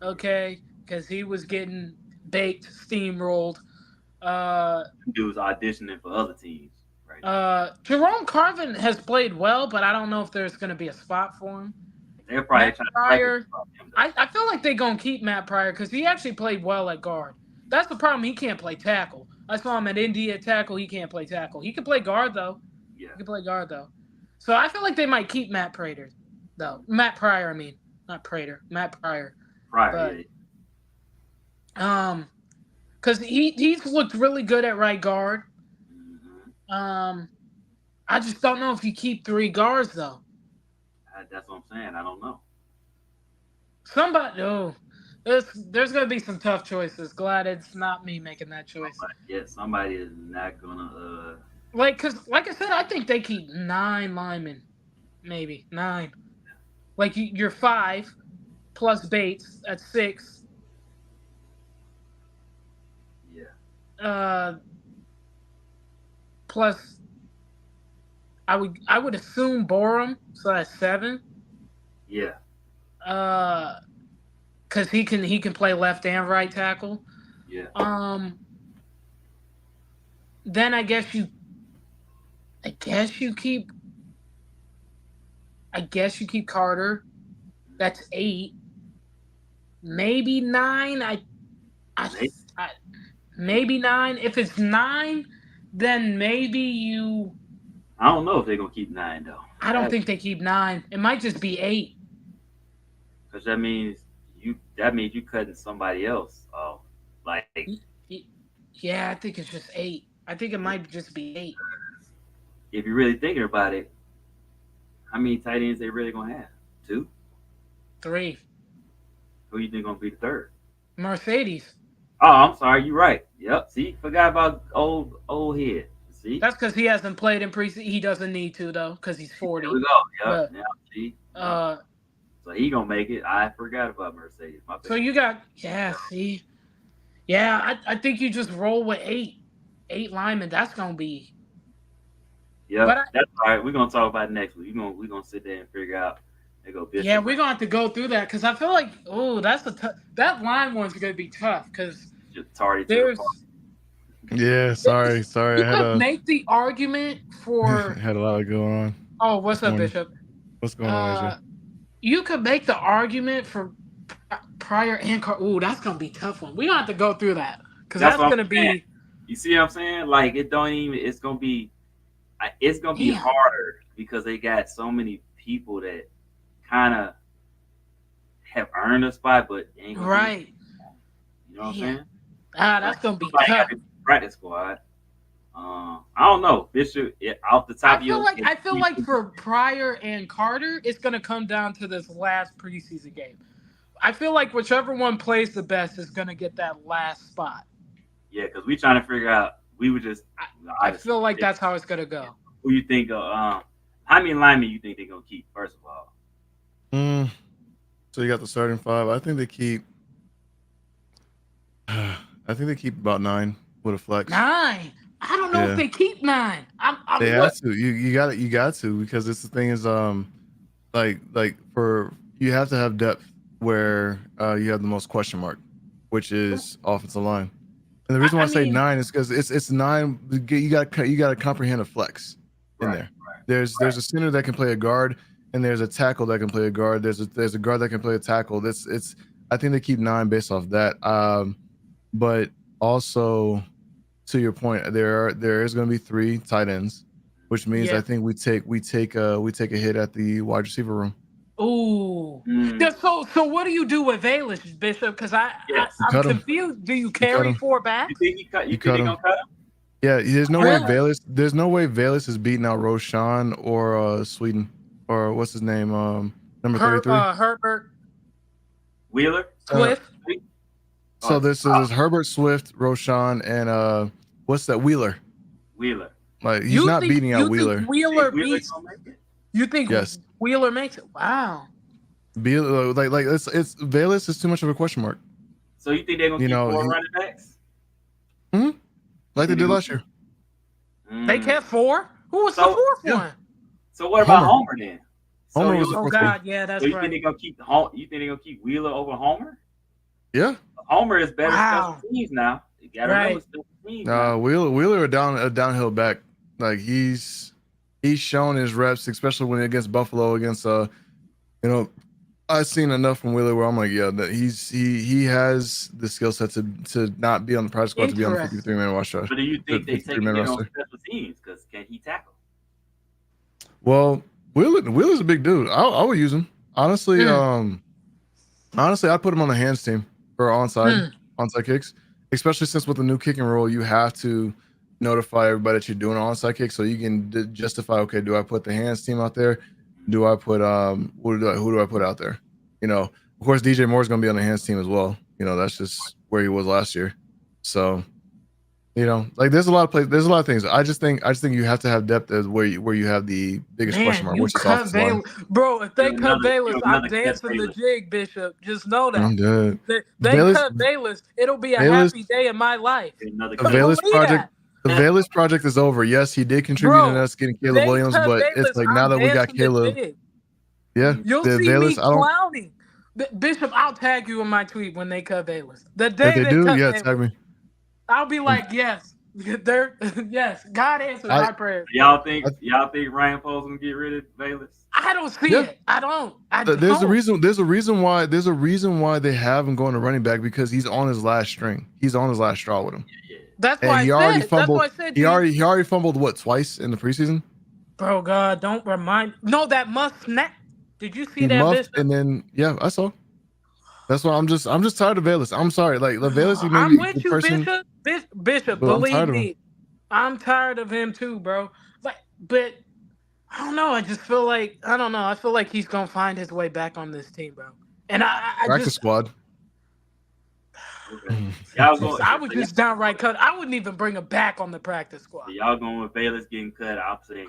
Okay, because he was getting baked, steamrolled. Uh, dudes auditioning for other teams right now. Jerome Carvin has played well, but I don't know if there's going to be a spot for him. They're probably Matt trying to practice Pryor, about him though. I feel like they're going to keep Matt Pryor because he actually played well at guard. That's the problem. He can't play tackle. I saw him at Indy at tackle. He can't play tackle. He can play guard though. Yeah, He can play guard though. So I feel like they might keep Matt Prater though. Matt Pryor, I mean, not Prater. Matt Pryor. Pryor, But yeah. um, because he's looked really good at right guard. Mm-hmm. Um, I just don't know if you keep three guards though. That's what I'm saying. I don't know. Somebody, oh, there's gonna be some tough choices. Glad it's not me making that choice. Somebody is not gonna. Like, cause like I said, I think they keep nine linemen, maybe nine. Like you're five plus Bates at six. Yeah, Uh, plus I would assume Borum, so that's seven. yeah, Uh, cause he can play left and right tackle. yeah, Um, then I guess you keep Carter. That's eight. Maybe nine. I, maybe. I maybe nine. If it's nine, then maybe you. I don't know if they're gonna keep 9 though. I don't think they keep nine. It might just be eight. Because that means you cutting somebody else off. Like Y- y- Yeah, I think it's just eight. I think it might just be eight. if you're really thinking about it, how many tight ends they really gonna have? Two. Three. Who you think gonna be the third? Mercedes. Oh, I'm sorry. You're right. Yep. See, forgot about old head. See, That's because he hasn't played in preseason. He doesn't need to though, because he's there 40. we go. Yep. But Now see. Yep. uh, So he gonna make it. I forgot about Mercedes. My so bad. you got see, yeah. I think you just roll with eight linemen. That's gonna be. But Yep. That's all right. We're gonna talk about it next week. We're gonna sit there and figure out. They go yeah, Bishop, we're gonna have to go through that because I feel like that line one's gonna be tough because just tardy to the there's park. Yeah, sorry. you I had could make the argument for had a lot going on oh what's this up morning. Bishop What's going on, AJ? uh you could make the argument for Pryor and Car. Ooh, that's gonna be a tough one. We gonna have to go through that because That's that's what I'm gonna saying. be You see what I'm saying? Like it don't even. It's gonna be damn harder because they got so many people that kind of have earned a spot, but ain't gonna be. right. You know what I'm Damn. saying? That's gonna be Somebody got tough. to practice squad. I don't know. Bishop, off the top of your I feel like for Pryor and Carter, it's gonna come down to this last preseason game. I feel like whichever one plays the best is gonna get that last spot. yeah, because we trying to figure out. We were just. I feel like that's how it's gonna go. Who you think? How many linemen you think they're gonna keep? First of all, Mm, so you got the starting five. I think they keep. I think they keep about 9 with a flex. Nine. I don't know if Yeah, they keep nine. they I'm have what? to. You got to because it's the thing is like for you have to have depth where you have the most question mark, which is offensive line. And the reason why I I say mean, 9 is because it's 9. You got to comprehend a flex in right, there. There's a center that can play a guard, and there's a tackle that can play a guard. There's a guard that can play a tackle. That's it's. I think they keep 9 based off that. But also to your point, there is going to be 3 tight ends, which means I yeah. think we take a hit at the wide receiver room. Ooh. Mm, Yeah, so what do you do with Valus, Bishop? Because yes. You I'm cut him. confused. Do you You cut carry him. four You backs? think he cut? You You think cut they him. gonna cut him? Yeah, there's no way Really? Valus. There's no way Valus is beating out Roshan or Sweden or what's his name, number 33. Herbert Wheeler. Uh, Swift. so Oh, this is Herbert Swift, Roshan, and what's that Wheeler? Wheeler. Like he's not beating out You think Wheeler. You think Wheeler Wheeler beats gonna make it? You think Yes. Wheeler makes it? Wow. Be like it's Bayless is too much of a question mark. So you think they're gonna You keep know, 4 running backs? like You they think they're did gonna last keep? year. They Mm. kept 4. Who was the So fourth Yeah, one? so what about Homer. Homer then? So Homer you was the Oh fourth one. God, yeah, so that's you think right. they're gonna keep You think they're gonna keep Wheeler over Homer? Yeah. Homer is better special Wow. teams now. You gotta remember Right. special teams now. Wheeler a downhill back. Like he's shown his reps, especially when against Buffalo against you know I've seen enough from Wheeler where I'm like, yeah, that he has the skill set to not be on the practice squad, to be on the Interesting. 53-man roster. But do you The think they take 53 a man hit on roster. special teams? Because can he tackle? Well, Wheeler's a big dude. I would use him. Honestly, Mm, I'd put him on the hands team for mm. onside kicks, especially since with the new kicking rule, you have to notify everybody that you're doing an onside kick, so you can justify. Okay, do I put the hands team out there? Do I put who do I put out there? You know, of course, DJ Moore's going to be on the hands team as well. You know, that's just where he was last year. So like there's a lot of plays. There's a lot of things. I just think you have to have depth as where you have the biggest question Man, mark, you which is cut offensive line. Bayless, bro. If they cut Bayless, You're I'm another cut dancing the Bayless. jig, Bishop. Just know that. I'm dead. They Bayless, cut Bayless. It'll be a Bayless, happy day in my life. You're another the cut Believe Bayless Bayless. project. that, The Bayless project is over. Yes, he did contribute in bro. us getting Caleb They Williams, cut but it's Bayless. like now I'm that we got dancing the Caleb, jig. yeah, You'll the see me Bayless. I don't. clowning. Bishop, I'll tag you in my tweet when they cut Bayless. The If day they they do, cut yeah, tag Bayless, me. I'll be like, yes, they're yes. God answered I, my prayer. Y'all I think Ryan Poles gonna get rid of Bayless? I don't see yeah. it. I don't. I There's a don't. reason. There's a reason why. There's a reason why they have him going to running back, because he's on his last string. He's on his last straw with him, Yeah. That's and why I he already said. That's why fumbled. I said He to you, already fumbled what, twice in the preseason. bro. God, don't remind. No, that must snap. Did you see He that, muffed, Bishop? and then yeah, I saw. That's why I'm just tired of Bayless. I'm sorry, like Bayless, he may I'm be a with good you, person, Bishop. Bishop, but I'm believe tired of him. me, I'm tired of him too, bro. But I don't know. I just feel like I don't know. I feel like he's gonna find his way back on this team, bro. And I Practice just squad. Okay. Y'all going? I would just downright cut. I wouldn't even bring him back on the practice squad. Y'all going with Bayless getting cut? I'm saying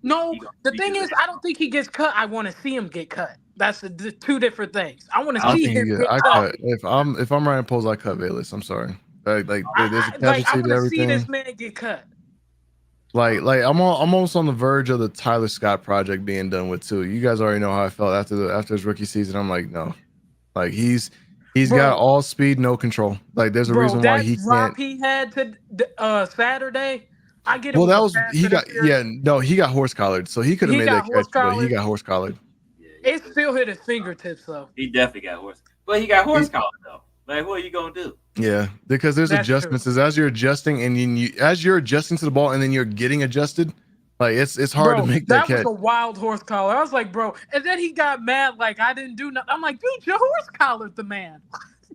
No. he gonna The speak thing his is, ass I don't off. think he gets cut. I want to see him get cut. That's the two different things. I want to I see think him get I cut. cut. If I'm Ryan Poles, I cut Bayless. I'm sorry. There's a I casualty want to to see this everything. man get cut. I'm almost on the verge of the Tyler Scott project being done with too. You guys already know how I felt after his rookie season. I'm like, no, like he's got Bro, all speed, no control. Like there's a reason why that he drop can't. he had to Saturday, I get it Well, was that a was pass he got interference. he got horse collared, so he could have He made got that catch, horse but he collar. got horse collared. Yeah, It still hit his fingertips though. he definitely got horse. But he got horse He- collar though. Like, what are you gonna do? Yeah, because there's That's adjustments true. as you're adjusting and as you're adjusting to the ball and then you're getting adjusted. Like it's hard to Bro, make that that was catch. a wild horse collar. I was like, bro, and then he got mad like I didn't do nothing. I'm like, dude, your horse collared the man.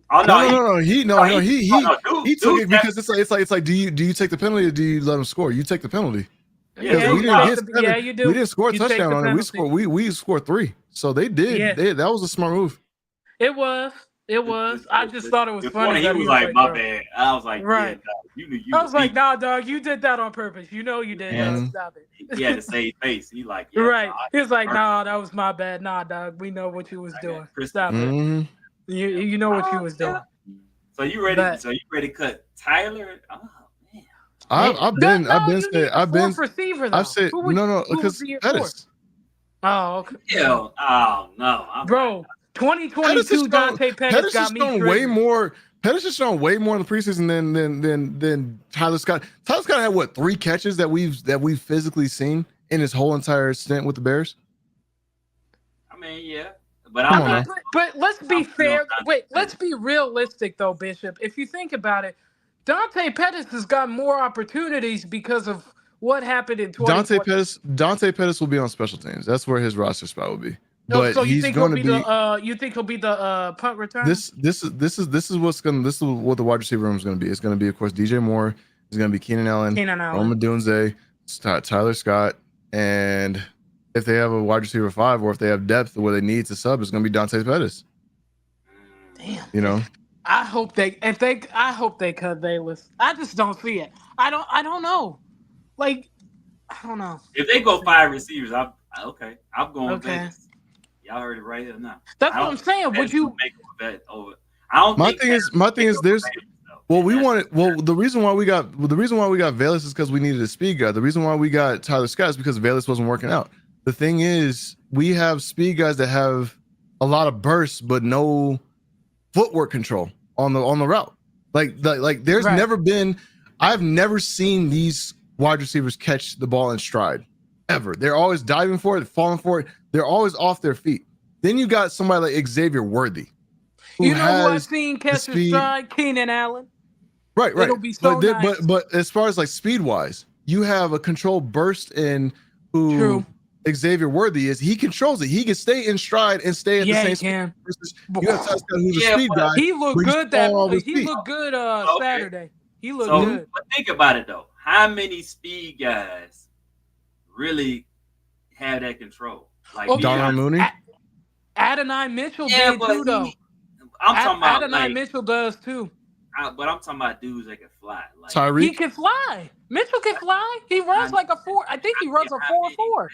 Oh No, no, no, no, no. He took dude, it because it's like do you take the penalty or do you let him score? You take the penalty because Yeah, we you didn't take get the yeah, you do. we didn't score a You take touchdown the on it. penalty. We scored 3. So they did. Yeah, That was a smart move. it was. It was. I just thought it was before funny he that was he was like, like, my bro. bad. I was like, yeah, Right. dog, you knew you I were was like, beat. nah, dog, you did that on purpose. You know you did, Yeah. dog. Mhm. Stop it. He had to save face. He like, yeah, Right. nah, He was like, I- nah, that was my bad. Nah, dog, we know what you was I got doing. Chris- Stop it. Mhm. You know what you was doing. So you ready? But- So you ready to cut Tyler? Oh man. I've No, been you need a fourth receiver though. I've said Who would because be your Pettis. fourth? Oh, okay. Hell, oh no, Bro, 2022 Dante Pettis got me triggered. Pettis has shown way more in the preseason than Tyler Scott. Tyler Scott had what, 3 catches that we've physically seen in his whole entire stint with the Bears. I mean, yeah, but Come I'm on, not. man. But let's be I'm fair. not- Wait, let's be realistic though, Bishop. If you think about it, Dante Pettis has got more opportunities because of what happened in 2020. Dante Pettis will be on special teams. That's where his roster spot will be. No, But so you he's think going he'll to be be the you think he'll be the punt return? this is what the wide receiver room is going to be. It's going to be, of course, DJ Moore. It's going to be Keenan Allen, Rome Odunze, Tyler Scott, and if they have a wide receiver 5 or if they have depth where they need to sub, it's going to be Dante Pettis. Damn. You know, I hope they cut Bayless. I just don't see it. I don't know. Like, I don't know. If they go 5 receivers, Okay, I'm going Okay. Vegas. Y'all heard it right here now. That's I what don't I'm think saying. Would Vegas you? will make him a bet over. I don't My think thing is, there's well, the reason why we got Velas is because we needed a speed guy. The reason why we got Tyler Scott is because Velas wasn't working out. The thing is, we have speed guys that have a lot of bursts but no footwork control on the route. Like there's Right. never been, I've never seen these wide receivers catch the ball in stride ever. They're always diving for it, falling for it. They're always off their feet. Then you got somebody like Xavier Worthy, You know who I've seen catch the stride? Keenan Allen. Right. It'll be so nice. But as far as like speed wise, you have a controlled burst in who True. Xavier Worthy is. He controls it. He can stay in stride and stay at the same speed. Versus you have Tyler Scott, who's a speed guy. He looked good he looked good Saturday. He looked good. But think about it though. How many speed guys really have that control? Like Darnell Mooney? Adonai Mitchell did too though. I'm talking about Adonai Mitchell does too. But I'm talking about dudes that can fly. Like Tyreek? He can fly. Mitchell can fly. He runs like a 4. I think he runs a 4.4.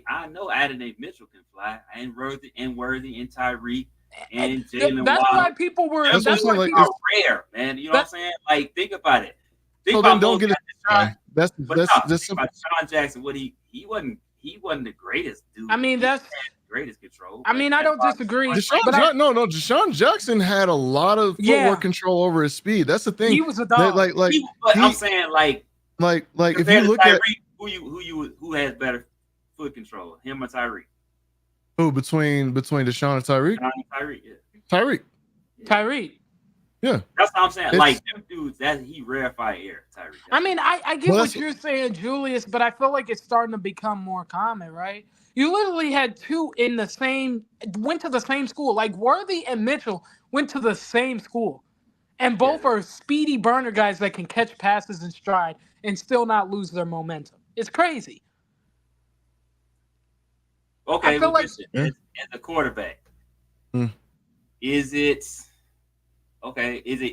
I know Adonai Mitchell can fly, and Worthy, and Tyreek, and Jalen. That's why people were. That's why like, people are rare, man. You know what I'm saying? Like, think about it. So then don't get it. That's Sean Jackson. What he wasn't the greatest dude. I mean, that's greatest control. I mean, I don't disagree. Deshaun Jackson had a lot of footwork control over his speed. That's the thing. He was a dog. I'm saying like if you look Tyreek, at who has better foot control, him or Tyreek? Who between Deshaun and Tyreek? Tyreek, yeah. Tyreek. Yeah. That's what I'm saying. Like them dudes, that he rarefied air, Tyreek. I mean, I get what you're saying, Julius, but I feel like it's starting to become more common, right? You literally had two went to the same school. Like Worthy and Mitchell went to the same school. And both are speedy burner guys that can catch passes in stride and still not lose their momentum. It's crazy. Okay, well, as a quarterback, is it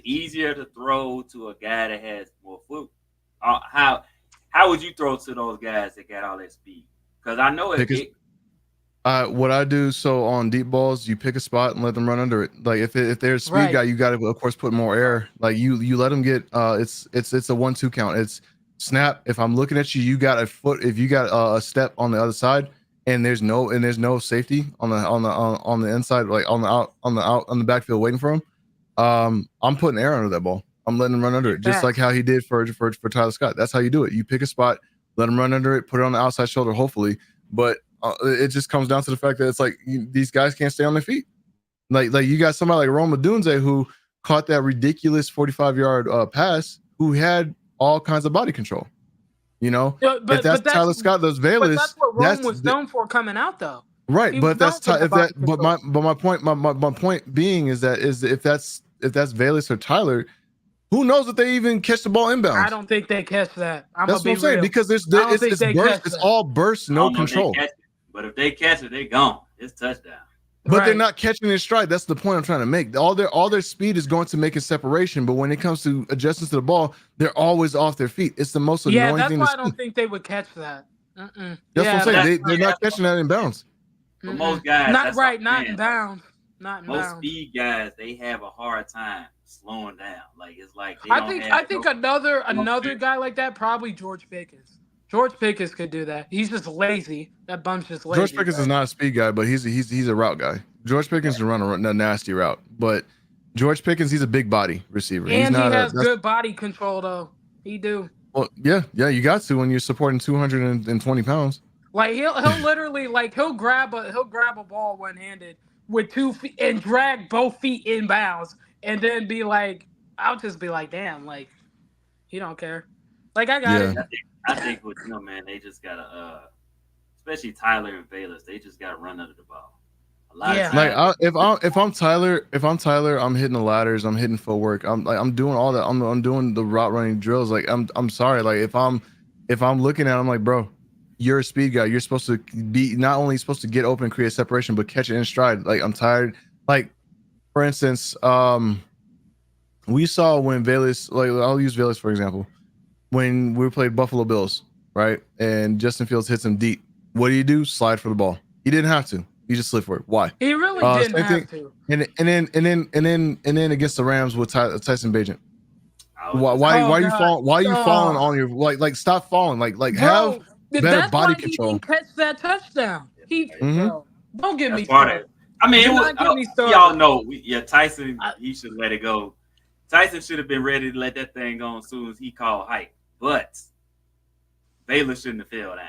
easier to throw to a guy that has more foot? How would you throw to those guys that got all that speed? Because I know what I do, so on deep balls, you pick a spot and let them run under it. Like if there's a speed guy, you got to of course put more air. Like you let them get it's a 1-2 count. It's snap. If I'm looking at you, you got a foot. If you got a step on the other side, and there's no safety on the inside, like on the backfield waiting for him. I'm putting air under that ball. I'm letting him run under it, just like how he did for Tyler Scott. That's how you do it. You pick a spot, let him run under it, put it on the outside shoulder, hopefully. But it just comes down to the fact that it's like these guys can't stay on their feet. Like you got somebody like Roma Dunze who caught that ridiculous 45-yard pass, who had all kinds of body control. You know, if that's Tyler Scott, those Velas. But that's what Rome was known for coming out, though. Right, but my point being is if that's Velas or Tyler, who knows if they even catch the ball inbounds? I don't think they catch that. That's what I'm saying, because it's burst. It's all burst, no control. But if they catch it, they gone. It's touchdown. But they're not catching in stride. That's the point I'm trying to make. All their speed is going to make a separation, but when it comes to adjustments to the ball, they're always off their feet. It's the most annoying thing. Yeah, that's why I don't think they would catch that. That's what I'm saying. They're not catching that in bounds. But most guys, not in bounds. Not in most bounds. speed guys, they have a hard time slowing down. Like it's like I think another guy like that, probably George Pickens. George Pickens could do that. He's just lazy. That bump's just lazy. George Pickens is not a speed guy, but he's a route guy. George Pickens can run a nasty route, but George Pickens, he's a big body receiver. And he has good body control, though. He do. Well, yeah, you got to when you're supporting 220 pounds. Like he'll literally he'll grab a ball one-handed with 2 feet and drag both feet inbounds, and then be like, I'll just be like, damn, like he don't care. Like I got it. I think with man, they just gotta, especially Tyler and Velas, they just gotta run under the ball. A lot of times. If I'm Tyler, I'm hitting the ladders, I'm hitting footwork, I'm doing all that. I'm doing the route running drills. Like I'm sorry. Like if I'm looking at, I'm like, bro, you're a speed guy. You're supposed to be not only supposed to get open, create separation, but catch it in stride. Like I'm tired. Like for instance, we saw when Velas, like I'll use Velas for example. When we played Buffalo Bills, right? And Justin Fields hits him deep. What do? Slide for the ball. He didn't have to. He just slid for it. Why? He really didn't Same have thing. to. And then against the Rams with Tyson Bagent. Why Oh, are you God. falling? Why are you Oh. falling on your like stop falling? Like Bro, have better that's body why control. He didn't catch that touchdown. Bro, don't get me started. started. I mean, Do it was, not get me started. y'all know, Tyson, he should let it go. Tyson should have been ready to let that thing go as soon as he called hike. But Baylor shouldn't have fell down.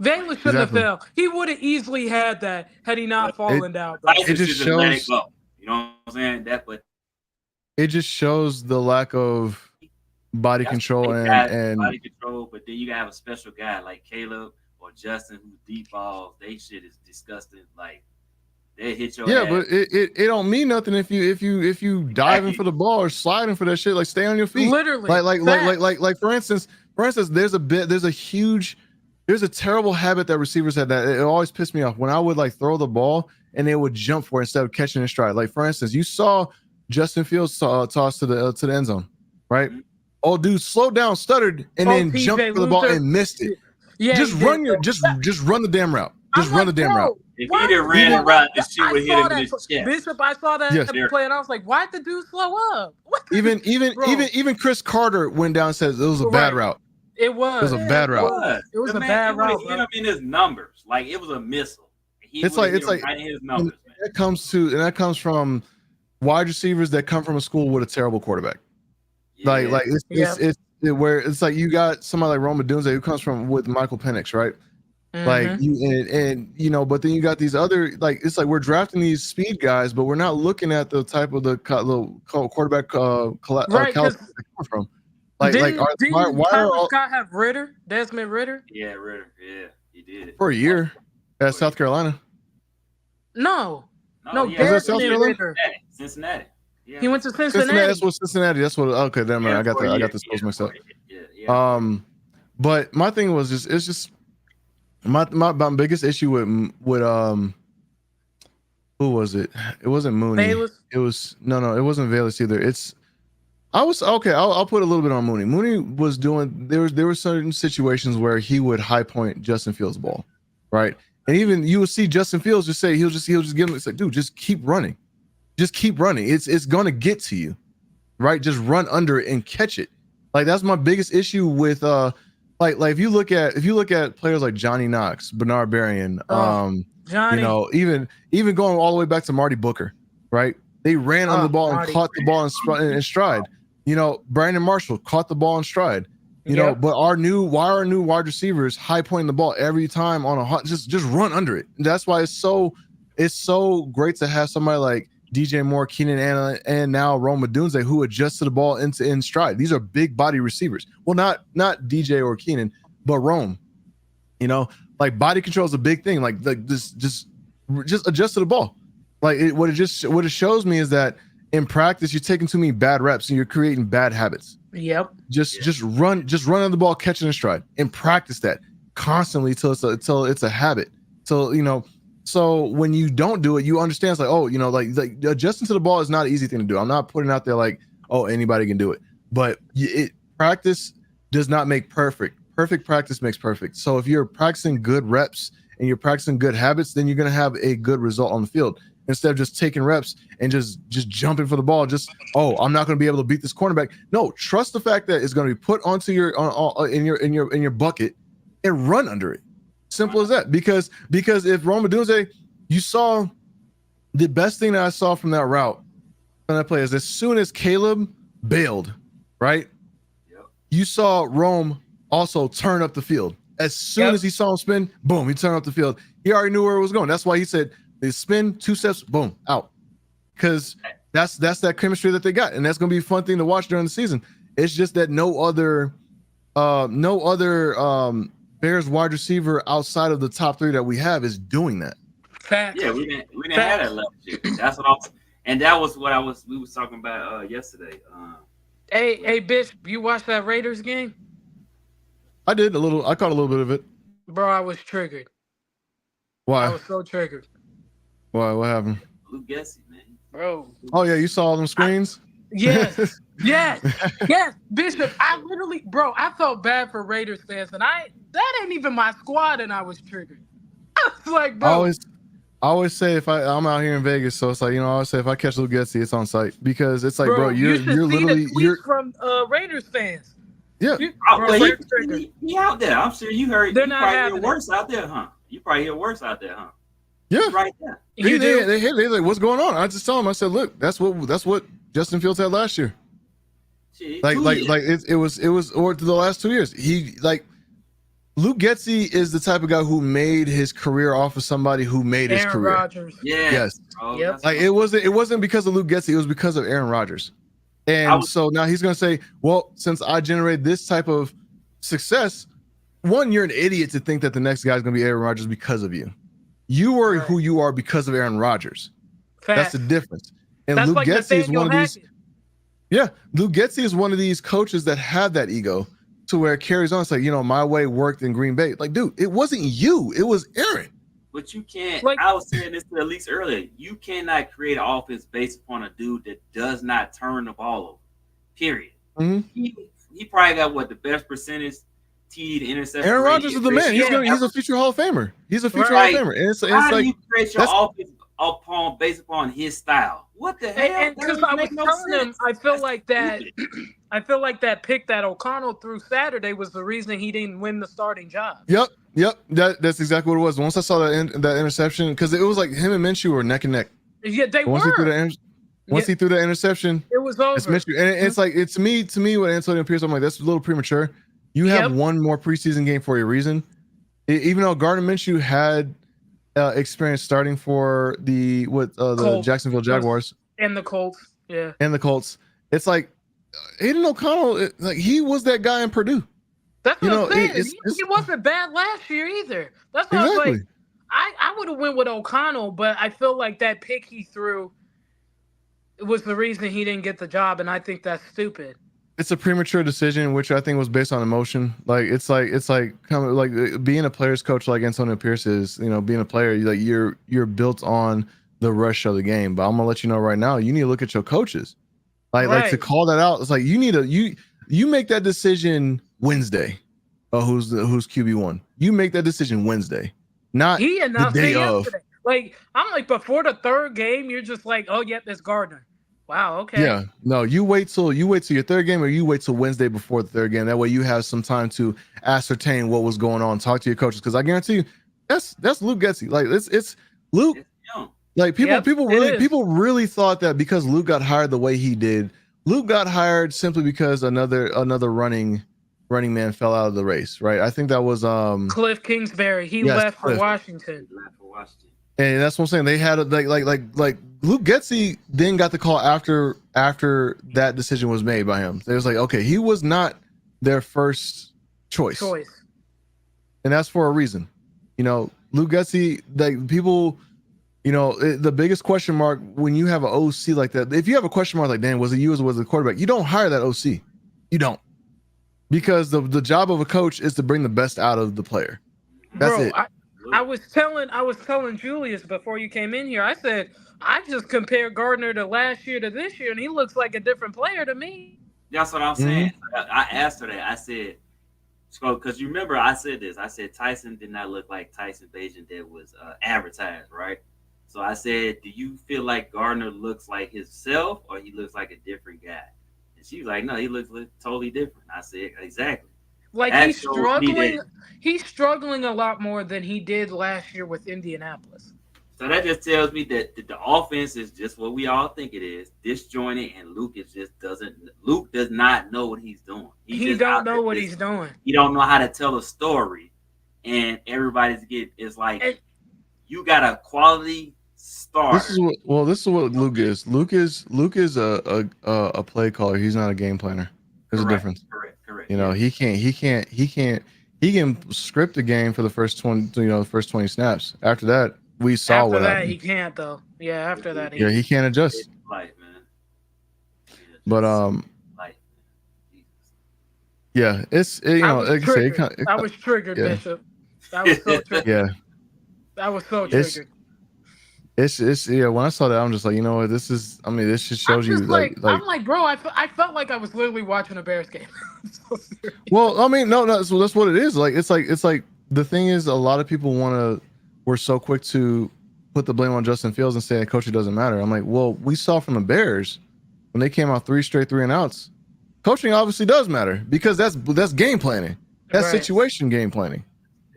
Baylor shouldn't have fell. He would have easily had that had he not fallen down. Bro. Tyson should have let it go. You know what I'm saying? It just shows the lack of body control and body control. But then you gotta have a special guy like Caleb or Justin who deep balls. They shit is disgusting. Like they hit your ass. But it don't mean nothing if you diving for the ball or sliding for that shit. Like stay on your feet. Literally. Like for instance, there's a terrible habit that receivers had that it always pissed me off when I would like throw the ball and they would jump for it instead of catching in stride. Like for instance, you saw Justin Fields toss to the end zone, right? Mm-hmm. Oh, dude, slowed down, stuttered, and then jumped for the ball and missed it. Yeah, just run the damn route. Just run the damn route. If he didn't ran the route, this shit would hit him in his chest. Bishop, I saw that play and I was like, why'd the dude slow up? Even Chris Carter went down and said it was a bad route. It was. It was a bad route. It was a bad route. Hit him in his numbers. Like it was a missile. It's like right in his numbers, that comes from wide receivers that come from a school with a terrible quarterback. Yeah. Like it's where it's like you got somebody like Rome Odunze who comes from with Michael Penix, right? Mm-hmm. Like you and you know, but then you got these other like it's like we're drafting these speed guys, but we're not looking at the type of the quarterback caliber they come from. Like why Tyler Scott have Ritter, Desmond Ritter? Yeah, Ritter. Yeah, he did for a year at South Carolina. No, Desmond Ritter. Cincinnati. Yeah. He went to Cincinnati. That's what Cincinnati. That's what. Okay, damn it. I got the schools mixed up. Yeah. But my thing was just my biggest issue with who was it? It wasn't Mooney. Bayless? It was no, it wasn't Bayless either. I'll put a little bit on Mooney. Mooney was doing there were certain situations where he would high point Justin Fields' ball, right? And even you would see Justin Fields just say he'll just give him. It's like, dude, just keep running. Just keep running. It's gonna get to you, right? Just run under it and catch it. Like that's my biggest issue with like if you look at players like Johnny Knox, Bernard Berrien, Johnny. You know, even going all the way back to Marty Booker, right? They ran on the ball and caught the ball in stride. You know, Brandon Marshall caught the ball in stride. You know, but our new wide receivers high pointing the ball every time on a just run under it. And that's why it's so great to have somebody like DJ Moore, Keenan Allen, and now Rome Odunze who adjusted the ball in stride. These are big body receivers. Well, not DJ or Keenan, but Rome. You know, like body control is a big thing. Like just adjust to the ball. Like what it shows me is that in practice you're taking too many bad reps and you're creating bad habits. Yep. Just run on the ball, catching in stride, and practice that constantly till it's a habit. So you know. So when you don't do it, you understand it's like, oh, you know, like adjusting to the ball is not an easy thing to do. I'm not putting out there like, oh, anybody can do it. But practice does not make perfect. Perfect practice makes perfect. So if you're practicing good reps and you're practicing good habits, then you're going to have a good result on the field. Instead of just taking reps and just jumping for the ball, I'm not going to be able to beat this cornerback. No, trust the fact that it's going to be put onto in your bucket and run under it. Simple as that. Because if Rome Odunze, you saw the best thing that I saw from that route, from that play is as soon as Caleb bailed, right? Yep. You saw Rome also turn up the field. As soon as he saw him spin, boom, he turned up the field. He already knew where it was going. That's why he said, they spin 2 steps, boom, out. Because that's that chemistry that they got. And that's going to be a fun thing to watch during the season. It's just that no other Bears wide receiver outside of the top 3 that we have is doing that. Yeah, we didn't have that last year. That's what that was what we was talking about yesterday. Hey, Bish, you watched that Raiders game? I did a little. I caught a little bit of it. Bro, I was triggered. Why? I was so triggered. Why? What happened? Luke Gessie, man. Bro. Oh yeah, you saw all them screens? Yes, Bishop. I felt bad for Raiders fans, and that ain't even my squad, and I was triggered. It's like, I bro, always say if I'm out here in Vegas, so it's like, I always say if I catch Luke Getsy, it's on site because it's like, bro, you should you're see the literally tweets from Raiders fans. yeah. Oh, Bro, well, they're triggered. he out there. I'm sure you heard. They're You not probably hear having worse out there, huh? You probably hear worse out there, huh? Yeah, Right there. You do? They like, what's going on? I just tell them, I said, look, that's what Justin Fields had last year. Shit, Like 2 years. it was or the last 2 years. He like Luke Getsy is the type of guy who made his career off of somebody who made his Aaron career. Rodgers. Yes. Oh, Yep. that's Like what- it wasn't because of Luke Getsy, it was because of Aaron Rodgers. And so now he's gonna say, well, since I generated this type of success, one, you're an idiot to think that the next guy's gonna be Aaron Rodgers because of you. You are who you are because of Aaron Rodgers. That's the difference. And That's Luke like Getsy is Nathaniel one of these. Hackett. Yeah, Luke Getsy is one of these coaches that have that ego to where it carries on. It's like, my way worked in Green Bay. Like, dude, it wasn't you, it was Aaron. But you can't. Like- I was saying this to Elise earlier. You cannot create an offense based upon a dude that does not turn the ball over. Period. Mhm. He probably got the best percentage TD to interception. Aaron Rodgers is the man. He's a future Hall of Famer. He's a future Hall of Famer. And it's How do like you create your offense based upon his style? What the hell? And because I was telling him, I feel like that pick that O'Connell threw Saturday was the reason he didn't win the starting job. Yep. That's exactly what it was. Once I saw that interception, because it was like him and Minshew were neck and neck. Yeah, they Once were. he threw the interception, it was over. it's Minshew. And it's like to me with Antonio Pierce, I'm like, that's a little premature. You have one more preseason game for a reason. Even though Gardner Minshew had experience starting for the Jacksonville Jaguars and the Colts, and the Colts, it's like Aiden O'Connell, like he was that guy in Purdue. That's what I'm saying. He wasn't bad last year either. That's what I was like. I would have went with O'Connell, but I feel like that pick he threw was the reason he didn't get the job, and I think that's stupid. It's a premature decision, which I think was based on emotion. Like it's like kind of like being a player's coach, like Antonio Pierce is. Being a player, like you're built on the rush of the game. But I'm gonna let you know right now, you need to look at your coaches. Like to call that out. It's like you need you make that decision Wednesday. Who's QB1? You make that decision Wednesday, not the day of. Like I'm like before the third game, you're just like, oh yeah, that's Gardner. Wow. Okay. Yeah. No, you wait till your third game, or you wait till Wednesday before the third game. That way, you have some time to ascertain what was going on. Talk to your coaches, because I guarantee you, that's Luke Getsy. Like it's Luke. Like people really thought that because Luke got hired the way he did, Luke got hired simply because another running man fell out of the race. Right. I think that was Cliff Kingsbury. He left for Washington. And that's what I'm saying. They had like Luke Getsy then got the call after that decision was made by him. It was like, okay, he was not their first choice. And that's for a reason. Luke Getsy, like people, the biggest question mark when you have an OC like that, if you have a question mark like, Dan, was it you or was it the quarterback? You don't hire that OC. You don't. Because the job of a coach is to bring the best out of the player. That's it. I was telling Julius before you came in here. I said I just compared Gardner to last year to this year, and he looks like a different player to me. That's what I'm saying. I asked her that. I said, because you remember I said this. I said Tyson did not look like Tyson Bagent that was advertised, right? So I said, do you feel like Gardner looks like himself, or he looks like a different guy? And she was like, no, he looks totally different. I said, exactly. Like he's struggling a lot more than he did last year with Indianapolis. So that just tells me that the offense is just what we all think it is, disjointed, and Luke does not know what he's doing. He don't know what he's doing. He don't know how to tell a story, and everybody's is like, you got a quality starter. This is what Luke is. Luke is a play caller. He's not a game planner. There's a difference. Correct. He can script a game for the first 20 snaps. After that, we saw what happened. He can't though. Yeah, after that he can't adjust. Life, man. But yeah, I was triggered, Bishop. I was so triggered. Yeah. I was so triggered. It's when I saw that, I'm just like, this just shows you like I'm like, bro, I felt like I was literally watching a Bears game. So well, no, so that's what it is. Like it's like the thing is, a lot of people want to we're so quick to put the blame on Justin Fields and say that coaching doesn't matter. I'm like, well, we saw from the Bears when they came out 3 straight 3-and-outs. Coaching obviously does matter because that's game planning. That's situation game planning.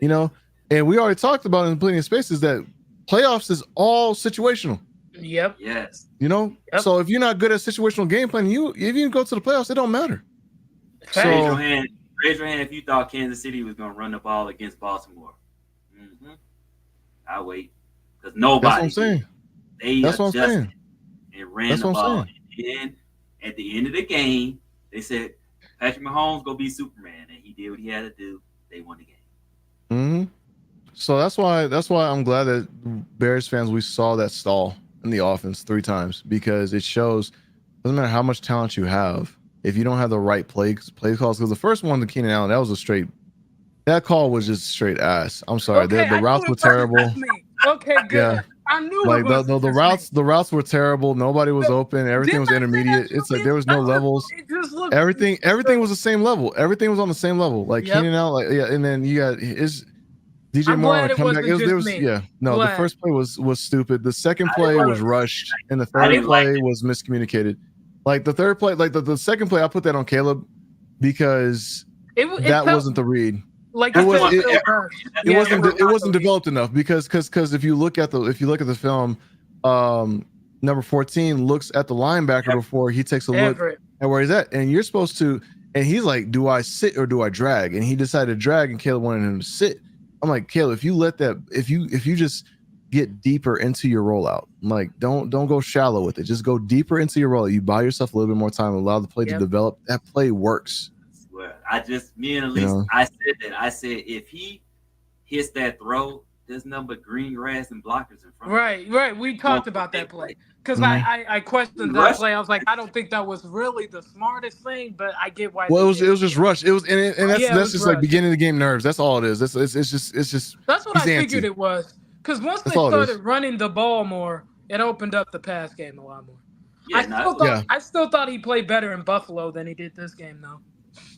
You know, and we already talked about in plenty of spaces that playoffs is all situational. Yep. Yes. You know, so if you're not good at situational game planning, if you go to the playoffs, it don't matter. So, raise your hand if you thought Kansas City was going to run the ball against Baltimore. Mm-hmm. I'll wait because nobody. That's what I'm saying. That's what I'm saying. And ran the ball. And then at the end of the game, they said Patrick Mahomes gonna be Superman, and he did what he had to do. They won the game. Mm-hmm. So that's why I'm glad that Bears fans, we saw that stall in the offense 3 times, because it shows doesn't matter how much talent you have, if you don't have the right play calls. Because the first one to Keenan Allen, that call was just straight ass. I'm sorry, the routes were terrible. Okay, good. Yeah. I knew like the routes were terrible. Nobody was open. Everything was intermediate. It's like there was no levels. Everything was the same level. Everything was on the same level. Like Keenan Allen, and then you got his DJ Moore on a comeback. The first play was stupid. The second play was rushed, and the third play was miscommunicated. Like the third play, like the second play, I put that on Caleb because that wasn't the read. Like it wasn't developed enough because if you look at the film, number 14 looks at the linebacker before he takes a look at where he's at, and you're supposed to, and he's like, do I sit or do I drag? And he decided to drag, and Caleb wanted him to sit. I'm like, Caleb, if you just get deeper into your rollout, like don't go shallow with it, just go deeper into your rollout. You buy yourself a little bit more time, allow the play to develop. That play works. Me and Elise, I said that. I said if he hits that throw, there's nothing but green grass and blockers in front. Right. We talked about that play because I questioned that play. I was like, I don't think that was really the smartest thing, but I get why. Well, it was just rushed. It was, and that's just like beginning of the game nerves. That's all it is. It's just. That's what I figured it was. Because once they started running the ball more, it opened up the pass game a lot more. I still thought he played better in Buffalo than he did this game, though.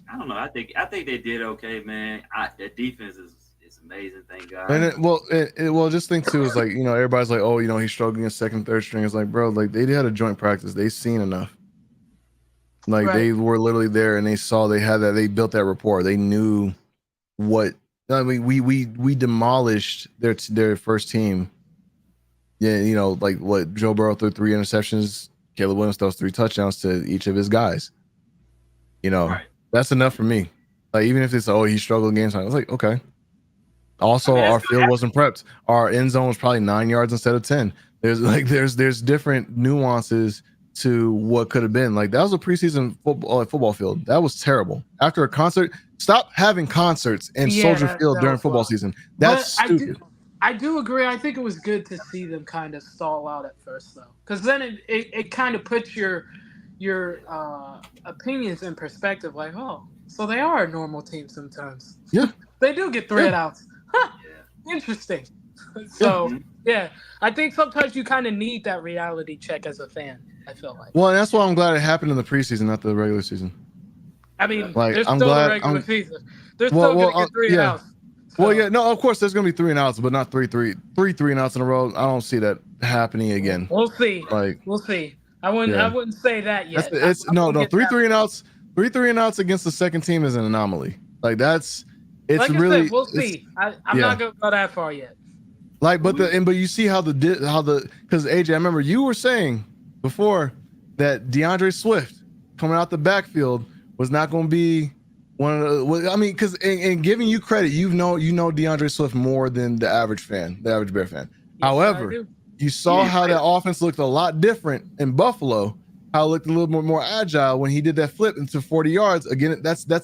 I don't know. I think they did okay, man. The defense is amazing. Thank God. And just think too is like, you know, everybody's like, oh, you know, he's struggling against second, third string. It's like, bro, like they had a joint practice. They seen enough. Like they were literally there and they saw they had that. They built that rapport. They knew what. I mean, we demolished their first team. Yeah, you know, like what Joe Burrow threw 3 interceptions. Caleb Williams throws 3 touchdowns to each of his guys. You know. That's enough for me. Like even if it's he struggled games, I was like, okay. Also, our field wasn't prepped. Our end zone was probably 9 yards instead of 10. There's different nuances to what could have been. Like that was a preseason football field. That was terrible. After a concert, stop having concerts in Soldier Field during football season. That's stupid. I do agree. I think it was good to see them kind of stall out at first, though, because then it kind of puts your opinions in perspective, like, oh, so they are a normal team sometimes. Yeah. They do get 3-and-outs. Huh. Yeah. Interesting. So, I think sometimes you kind of need that reality check as a fan, I feel like. Well, and that's why I'm glad it happened in the preseason, not the regular season. I mean, there's still the regular season. They're still going to get 3-and-outs. So. Well, no, of course there's going to be 3-and-outs, but not three 3-and-outs in a row. I don't see that happening again. We'll see. We'll see. I wouldn't say that yet. It's 3 3-and-outs. 3 3-and-outs against the second team is an anomaly. Like it's like really. Said, we'll see. I'm not going to go that far yet. Like, but you see how because AJ, I remember you were saying before that DeAndre Swift coming out the backfield was not going to be one of the. I mean, because in giving you credit, you know DeAndre Swift more than the average Bear fan. Yes, however. You saw how that offense looked a lot different in Buffalo. How it looked a little more agile when he did that flip into 40 yards. Again, that's the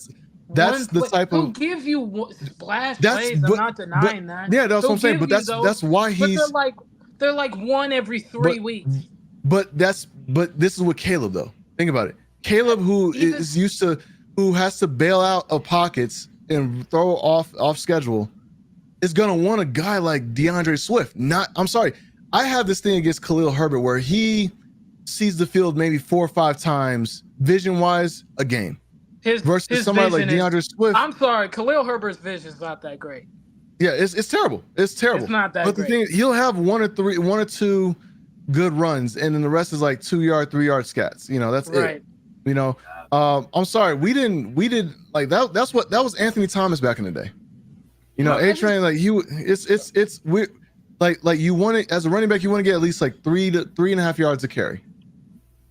type of. They'll give you splash plays. I'm not denying that. Yeah, that's what I'm saying. But that's why he's. But they're like one every 3 weeks. But this is with Caleb though. Think about it. Caleb, who has to bail out of pockets and throw off schedule, is gonna want a guy like DeAndre Swift. I'm sorry. I have this thing against Khalil Herbert where he sees the field maybe 4 or 5 times vision-wise a game. Versus somebody like DeAndre Swift. I'm sorry, Khalil Herbert's vision's not that great. Yeah, it's terrible. It's terrible. It's not that But the great. thing, he'll have one or two good runs, and then the rest is like 2 yard, 3 yard scats. You know, that's Right. it. You know, I'm sorry, we did like that. That was Anthony Thomas back in the day. You know, A Train, like it's we like you want it as a running back, you want to get at least like 3 to 3.5 yards to carry.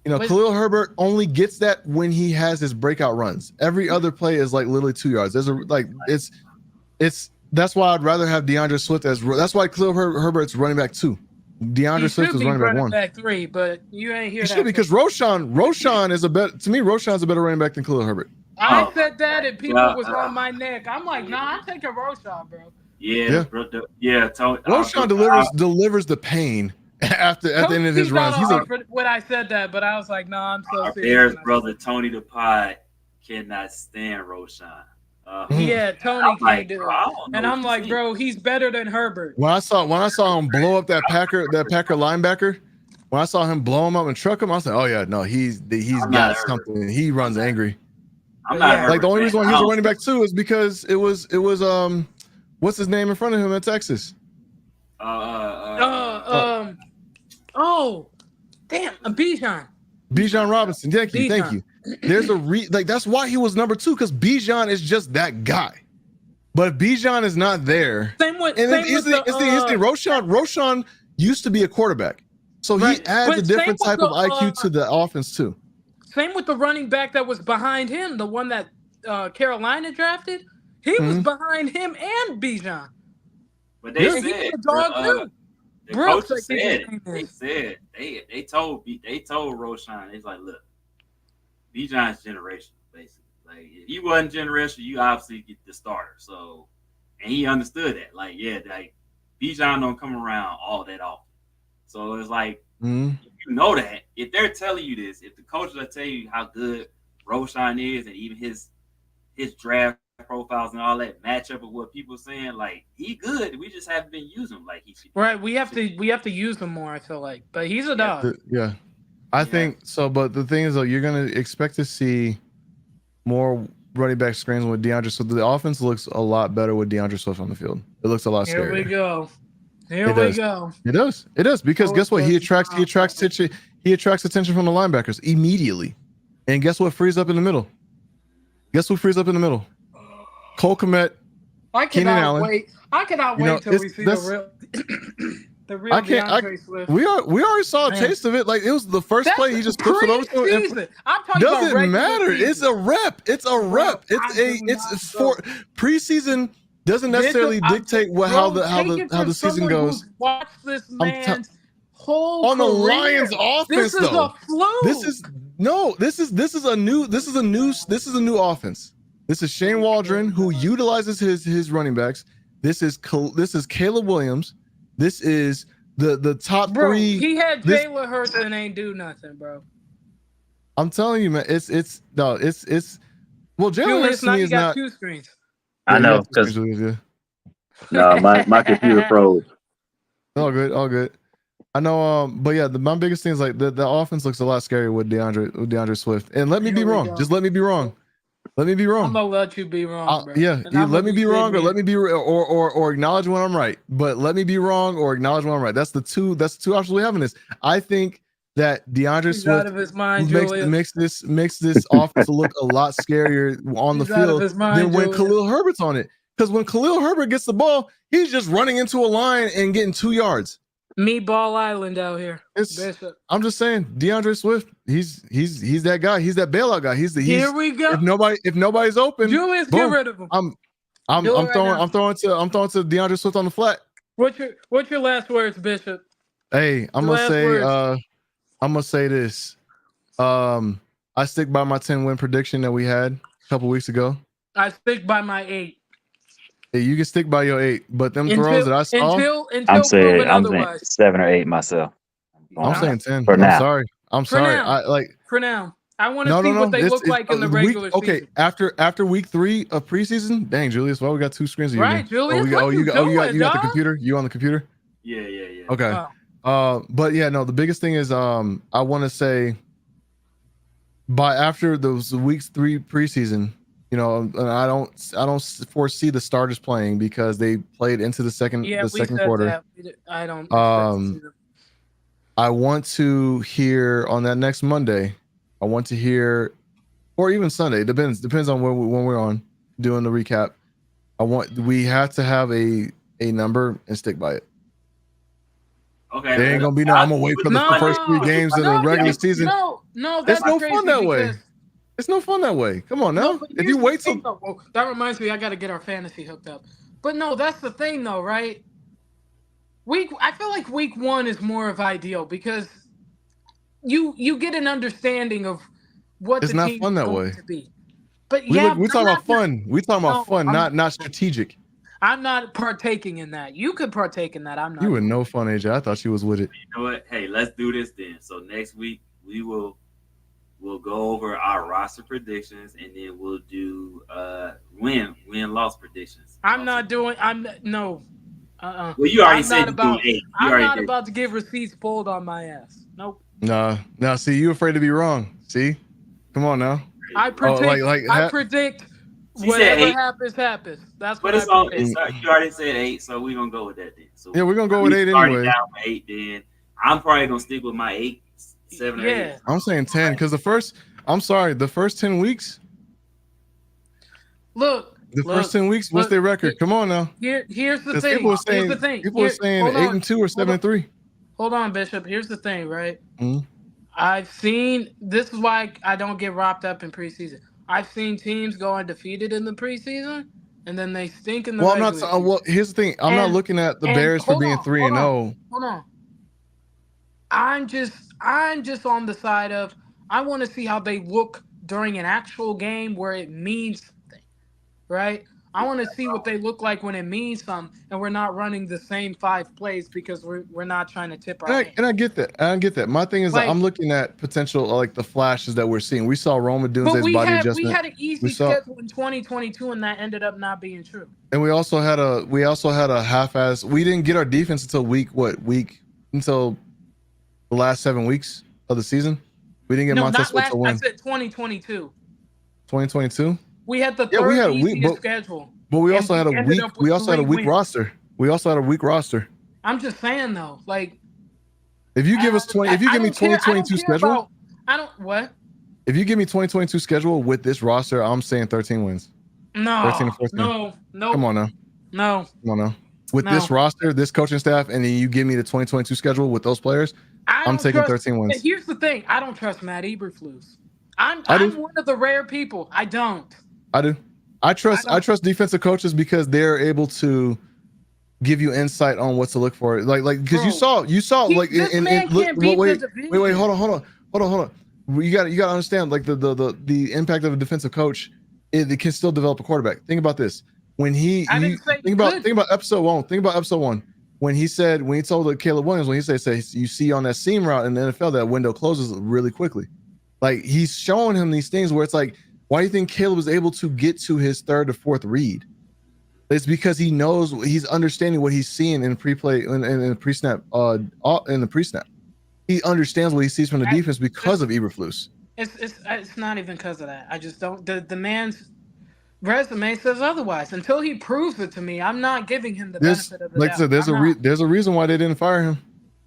You know, Khalil Herbert only gets that when he has his breakout runs. Every other play is like literally 2 yards. There's a like it's that's why I'd rather have DeAndre Swift as that's why Khalil Herbert's running back 2. DeAndre Swift is running back 1. 3, but you ain't hear He that. should, because Roshan is a better, to me, Roshan's a better running back than Khalil Herbert. I said that and people was on my neck. I'm like, nah, I'm taking Roshan, bro. Yeah. Roshan delivers the pain at the end of his runs. When I said that, but I was like, nah, I'm so serious. Bears brother Tony the Pod cannot stand Roshan. Yeah, Tony can't do it. And I'm like, bro, he's better than Herbert. When I saw him blow up that Packer linebacker, when I saw him blow him up and truck him, I said, oh yeah, no, he's got something. He runs angry. I'm not like the only reason why he was a running back 2 is because it was what's his name in front of him at Texas? Oh, damn, Bijan Robinson. Thank you. There's a that's why he was number 2, because Bijan is just that guy. But if Bijan is not there, Roshan used to be a quarterback, so he adds a different type of IQ to the offense too. Same with the running back that was behind him, the one that Carolina drafted. He was behind him and Bijan. But they said the coaches said they told Roshan, it's like, look, Bijan's generational, basically. Like, if he wasn't generational, you obviously get the starter. So, and he understood that. Like, yeah, like Bijan don't come around all that often. So it's like, you know that if they're telling you this, if the coaches are telling you how good Roshan is, and even his draft profiles and all that match up with what people are saying, like, he good. We just haven't been using him like he should. Right. We have to use him more, I feel like. But he's a dog. Yeah. I think so, but the thing is, though, you're gonna expect to see more running back screens with DeAndre Swift. The offense looks a lot better with DeAndre Swift on the field. It looks a lot scarier. Here we go. It does because guess what? He attracts attention from the linebackers immediately, and guess what frees up in the middle? Cole Kmet, Keenan Allen. I cannot wait till we see the real. DeAndre Swift. We already saw a taste of it. Like, it was the first play he just flips it over to him. I'm talking doesn't matter. It's a rep. It's for preseason. Doesn't necessarily dictate how the season goes. Watch this man's whole on the career. Lions offense. This is a fluke. This is a new offense. This is Shane Waldron, who utilizes his running backs. This is Caleb Williams. This is the top 3. He had Jalen Hurts and ain't do nothing, bro. I'm telling you, man. It's well, Jalen Hurts to me is not 2 screens. I know, because no, my computer froze. All good. I know, but yeah, my biggest thing is like the offense looks a lot scarier with DeAndre Swift. And let me be wrong. Just let me be wrong. I'm gonna let you be wrong, bro. Yeah, let me be wrong, or let me be or acknowledge when I'm right. But let me be wrong or acknowledge when I'm right. That's the two options we have in this. I think that DeAndre Swift makes this offense look a lot scarier on the field than when Khalil Herbert's on it. Because when Khalil Herbert gets the ball, he's just running into a line and getting 2 yards. Meatball Island out here. I'm just saying, DeAndre Swift, he's that guy. He's that bailout guy. Here we go. If nobody's open, Julius, boom, get rid of him. I'm throwing to DeAndre Swift on the flat. What's your last words, Bishop? Hey, I'm gonna say this. I stick by my 10-win prediction that we had a couple weeks ago. I stick by my 8. Hey, you can stick by your 8, but them throws that I saw, I'm saying 7 or 8 myself. I'm saying 10. For now. I'm sorry. For now. I want to see what they look like in the regular season. Okay, after week 3 of preseason. Dang, Julius, well, we got 2 screens of you. Right, Julius. You got the computer? You on the computer? Yeah. Okay. But yeah, no, the biggest thing is I want to say after those weeks 3 preseason, You know, and I don't foresee the starters playing because they played into the second we said quarter. that. I don't expect to see them. I want to hear on that next Monday. I want to hear, or even Sunday. Depends on when we're on doing the recap. We have to have a number and stick by it. Okay. There ain't gonna be no. I'm gonna wait for the first 3 games of the regular season. No, that's no crazy fun that way. It's no fun that way. Come on now. If you wait till that reminds me, I got to get our fantasy hooked up. But no, that's the thing though, right? I feel like week 1 is more of ideal because you get an understanding of what it's the not team fun is that going way. to be. But we're talking about fun. We're talking about fun, not strategic. I'm not partaking in that. You could partake in that. I'm not. You were no fun, AJ. I thought you was with it. You know what? Hey, let's do this then. So next week we'll go over our roster predictions and then we'll do win-loss predictions. No. Well, you already said you're doing 8. I'm not about to get receipts pulled on my ass. Nope. Nah. Now, see, you afraid to be wrong. See, come on now. I predict. I predict. Whatever happens. That's what I predict. You already said 8, so we're gonna go with that then. So yeah, we're gonna go with 8 anyway. Down for 8, then I'm probably gonna stick with my 8, 7, or 8. I'm saying 10 because the first 10 weeks. Look. The first 10 weeks, what's their record? Come on now. Here's the thing. People are saying 8-2 or 7-3. Hold on, Bishop. Here's the thing, right? Mm-hmm. I've seen. This is why I don't get wrapped up in preseason. I've seen teams go undefeated in the preseason, and then they stink in the. Well, I'm not. Well, here's the thing. I'm not looking at the Bears for being 3-0. Hold on. I'm just on the side of I want to see how they look during an actual game where it means something, right? I want to see what they look like when it means something, and we're not running the same 5 plays because we're not trying to tip our hand. And I get that. My thing is that I'm looking at potential like the flashes that we're seeing. We saw Roma doing his body adjustment. We had an easy schedule in 2022, and that ended up not being true. And we also had a half-ass. We didn't get our defense until until the last 7 weeks of the season. We didn't get Montez Sweat to win. I said 2022. 2022. We had the third easiest schedule. But we also had a weak. We also had a weak roster. I'm just saying though, like if you give us 20, if you give me 2022 schedule, If you give me 2022 schedule with this roster, I'm saying 13 wins. No, 13 and 14. No. Come on now. No. Come on now. With this roster, this coaching staff, and then you give me the 2022 schedule with those players, I'm taking 13 wins. Here's the thing: I don't trust Matt Eberflus. I'm one of the rare people. I don't. I do. I trust defensive coaches because they're able to give you insight on what to look for. Like because you saw like wait, hold on. You got to understand like the impact of a defensive coach. It can still develop a quarterback. Think about this. When think about episode 1. Think about episode 1. When he told Caleb Williams, when he said you see on that seam route in the NFL that window closes really quickly. Like he's showing him these things where it's like, why do you think Caleb was able to get to his 3rd or 4th read? It's because he knows he's understanding what he's seeing in pre-play in the pre-snap in the pre-snap. He understands what he sees from the defense because of Eberflus. It's not even because of that. I just don't. The man's resume says otherwise. Until he proves it to me, I'm not giving him the benefit of the doubt. Like I said, there's a reason why they didn't fire him.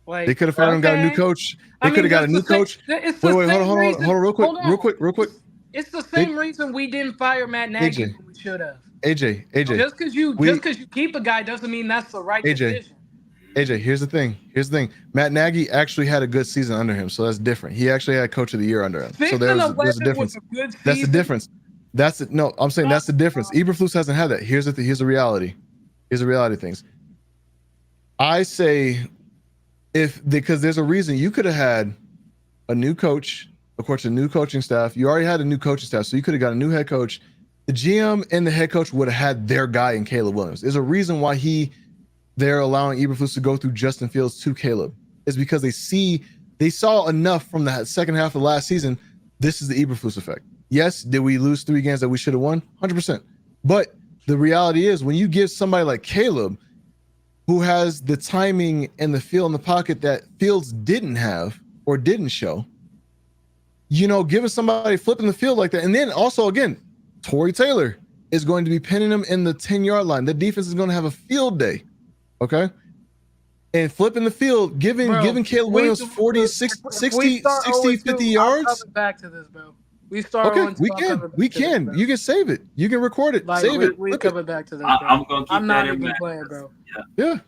Like, they could have fired him, got a new coach. They could have got a new coach. Wait, hold on, real quick. It's the same reason we didn't fire Matt Nagy when we should have. AJ. Just because you keep a guy doesn't mean that's the right decision. AJ, here's the thing. Matt Nagy actually had a good season under him, so that's different. He actually had Coach of the Year under him, so there's a difference. That's the difference. I'm saying that's the difference. Eberflus hasn't had that. Here's the reality. Here's the reality of things. I say because there's a reason you could have had a new coach, of course, a new coaching staff. You already had a new coaching staff, so you could have got a new head coach. The GM and the head coach would have had their guy in Caleb Williams. There's a reason why they're allowing Eberflus to go through Justin Fields to Caleb. It's because they saw enough from the second half of last season. This is the Eberflus effect. Yes, did we lose 3 games that we should have won? 100%. But the reality is when you give somebody like Caleb, who has the timing and the feel in the pocket that Fields didn't have or didn't show, giving somebody flipping the field like that. And then also, again, Torrey Taylor is going to be pinning him in the 10-yard line. The defense is going to have a field day. Okay. And flipping the field, giving Caleb Williams 40, 60, 50 yards. I'm coming back to this, bro. We start Okay, 0-2, we can. You can save it. You can record it. Save it. We coming back to this, bro. I'm gonna keep I'm that not in even mind. playing, bro. Yeah.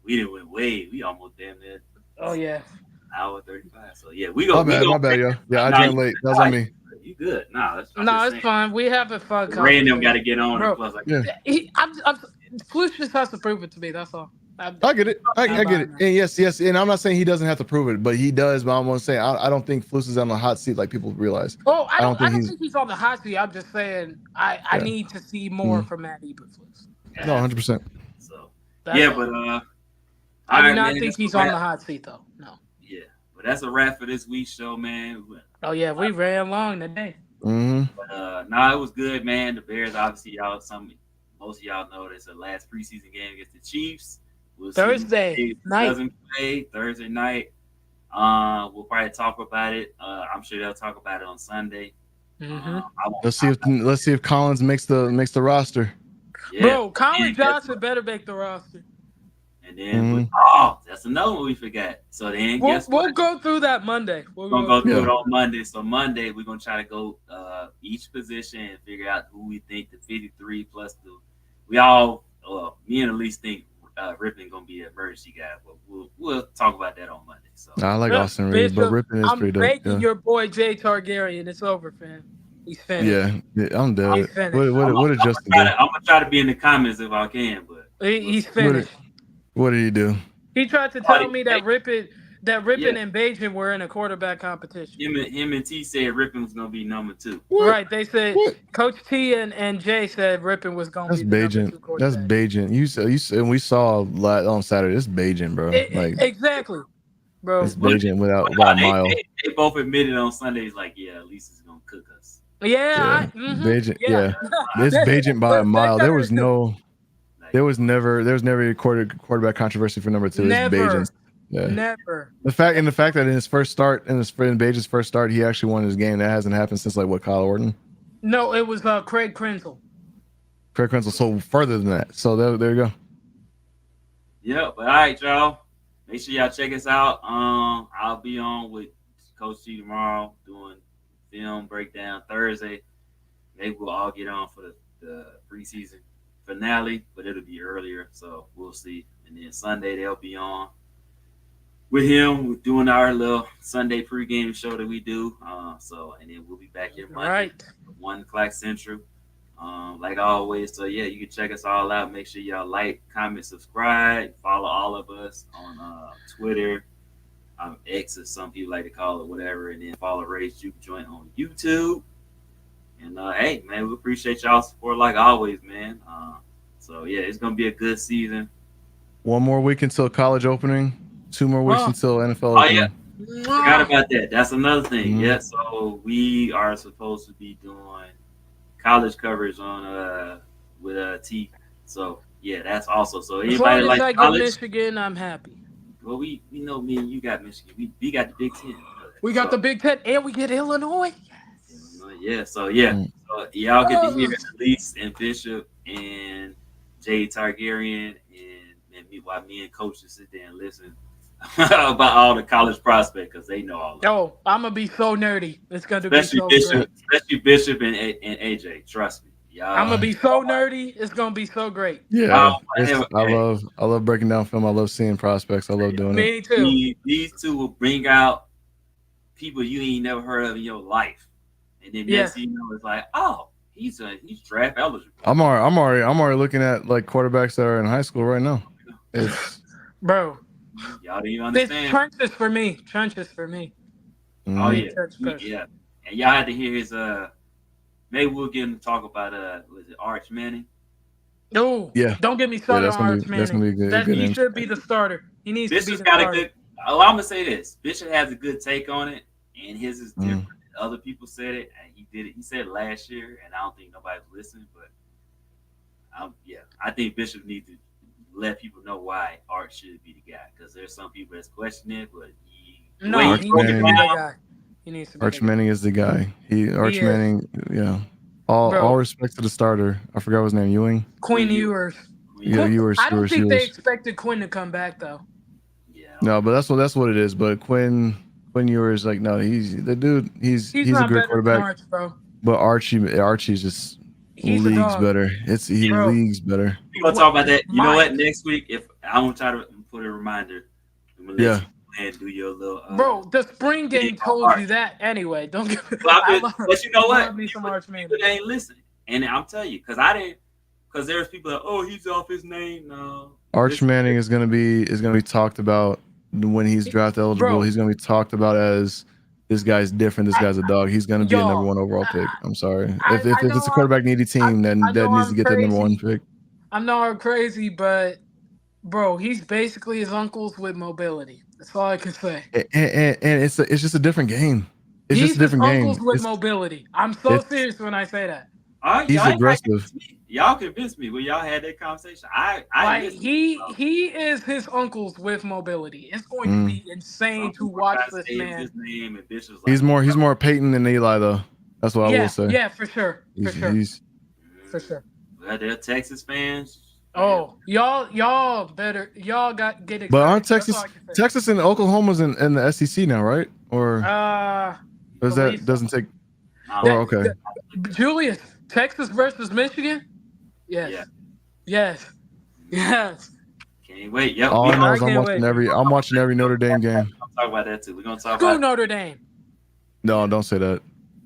We didn't win way. We almost damn near. Oh yeah. Hour 35. So yeah, we go. My bad, yo. Yeah, I joined late. That was on me. You good? It's fine. We have a fun. Random got to get on. Bro, and plus, like, Flus just has to prove it to me. That's all. I get it. I get it. And yes. And I'm not saying he doesn't have to prove it, but he does. But I'm gonna say I don't think Flus is on the hot seat like people realize. Oh, I don't think he's on the hot seat. I'm just saying I need to see more from Matt Eberflus. No, 100%. So but I do not think he's on the hot seat though. No. Yeah, but that's a wrap for this week's show, man. Oh yeah, we ran long today. Mm-hmm. But it was good, man. The Bears, obviously, most of y'all know that's the last preseason game against the Chiefs. We'll Thursday night. Doesn't play Thursday night. We'll probably talk about it. I'm sure they'll talk about it on Sunday. Mm-hmm. Let's see if Collins makes the roster. Yeah. Bro, Colin Johnson better make the roster. And then that's another one we forgot. So then we'll go through that Monday. We're gonna go through it on Monday. So Monday we're gonna try to go each position and figure out who we think the 53 plus the. Me and Elise think Rippin gonna be an emergency guy, but we'll talk about that on Monday. So I like Austin Reed, but Rippin is pretty dope. I'm making your boy Jay Targaryen. It's over, fam. He's finished. Yeah, I'm dead. What did Justin do? I'm gonna try to be in the comments if I can, but he's finished. What did he do? He tried to tell me that Rippin and Bajan were in a quarterback competition. Him and T said Rippin was gonna be number 2. What? Right? They said Coach T and Jay said Rippin was gonna be the number 2 quarterback. That's Bajan. You said, and we saw on Saturday. It's Bajan, bro. Exactly, bro. It's Bajan without a mile. They both admitted on Sundays, like, at least it's gonna cook us. Yeah. Bajan. Yeah, it's Bajan by a mile. There was never a quarterback controversy for number 2. Never. It's Bajan. Yeah. Never. The fact that in his first start, in Bajan's first start, he actually won his game. That hasn't happened since Kyle Orton. No, it was Craig Krenzel. So further than that. So there you go. Yeah, but all right, y'all. Make sure y'all check us out. I'll be on with Coach T tomorrow doing film breakdown Thursday. Maybe we'll all get on for the preseason finale, but it'll be earlier, so we'll see. And then Sunday they'll be on with him. We're doing our little Sunday pregame show that we do. And then we'll be back here Monday, 1:00 Central, like always. So yeah, you can check us all out. Make sure y'all like, comment, subscribe, follow all of us on Twitter, X, as some people like to call it, whatever, and then follow Ray's Juke Joint on YouTube. And hey, man, we appreciate y'all support like always, man. So yeah, it's gonna be a good season. One more week until college opening. 2 more weeks until NFL opening. Yeah, forgot about that. That's another thing. Yeah, so we are supposed to be doing college coverage on with T. So yeah, that's also so. Anybody like I college? Get Michigan, I'm happy. Well, we know me and you got Michigan. We got the Big Ten. We got the Big Ten, and we get Illinois. Yeah, so y'all get to hear Elise and Bishop and Jay Targaryen and me, while me and Coach just sit there and listen about all the college prospects, because they know all of it. Oh, I'm gonna be so nerdy. It's gonna be so Bishop, especially Bishop and AJ. Trust me, y'all. I'm gonna be so nerdy. It's gonna be so great. Yeah, I love breaking down film. I love seeing prospects. I love doing it. Me too. These two will bring out people you ain't never heard of in your life. And then next thing you know, it's like, oh, he's draft eligible. I'm already looking at like quarterbacks that are in high school right now. Bro, y'all didn't even understand. It's trenches for me. Oh yeah. And y'all had to hear his maybe we'll get him to talk about was it Arch Manning? No, don't get me started on Arch Manning. That's gonna be good. He should be the starter. He needs to be the starter. I'm gonna say this. Bishop has a good take on it, and his is different. Other people said it, and he did it. He said it last year, and I don't think nobody's listening. But I think Bishop needs to let people know why Art should be the guy, because there's some people that's questioning it, but he needs to be the guy. Arch Manning is the guy. Arch Manning, yeah. All respect to the starter. I forgot his name. Ewing. Quinn Ewers. Yeah, Ewers. I don't think they expected Quinn to come back though. Yeah. No, but that's what it is. But Quinn Ewers, like, no, he's the dude. He's a great quarterback. Arch, bro. But Archie's just leagues better. He leagues better. We're gonna talk about that. You know what? Next week, if I'm gonna try to put a reminder, and do your little. Bro, the spring game told you that anyway. Don't get. But you know what? People ain't listening, and I'm telling you, because there's people that, oh, he's off his name. No, Arch Manning is gonna be talked about when he's draft eligible. Bro, he's gonna be talked about as this guy's different. This guy's a dog. He's gonna be a number 1 overall pick. I'm sorry. If it's a quarterback needy team, then that needs to get the number 1 pick. I know I'm crazy, but bro, he's basically his uncles with mobility. That's all I can say. And it's just a different game. It's just a different game. Uncles with mobility. I'm so serious when I say that. He's aggressive. Y'all convinced me when y'all had that conversation. He is his uncles with mobility. It's going to be insane to watch this man. His name and he's more Peyton than Eli though. That's what I will say. Yeah, for sure. For sure. Well, they're Texas fans. Oh, y'all got get excited. But aren't Texas and Oklahoma's in the SEC now, right? Or doesn't take? Okay. Julius, Texas versus Michigan. Yes. Yeah. Yes. Can't wait. Yep. All I know is I'm watching every Notre Dame game. I'll talk about that too. We're gonna talk about Notre Dame. No, don't say that.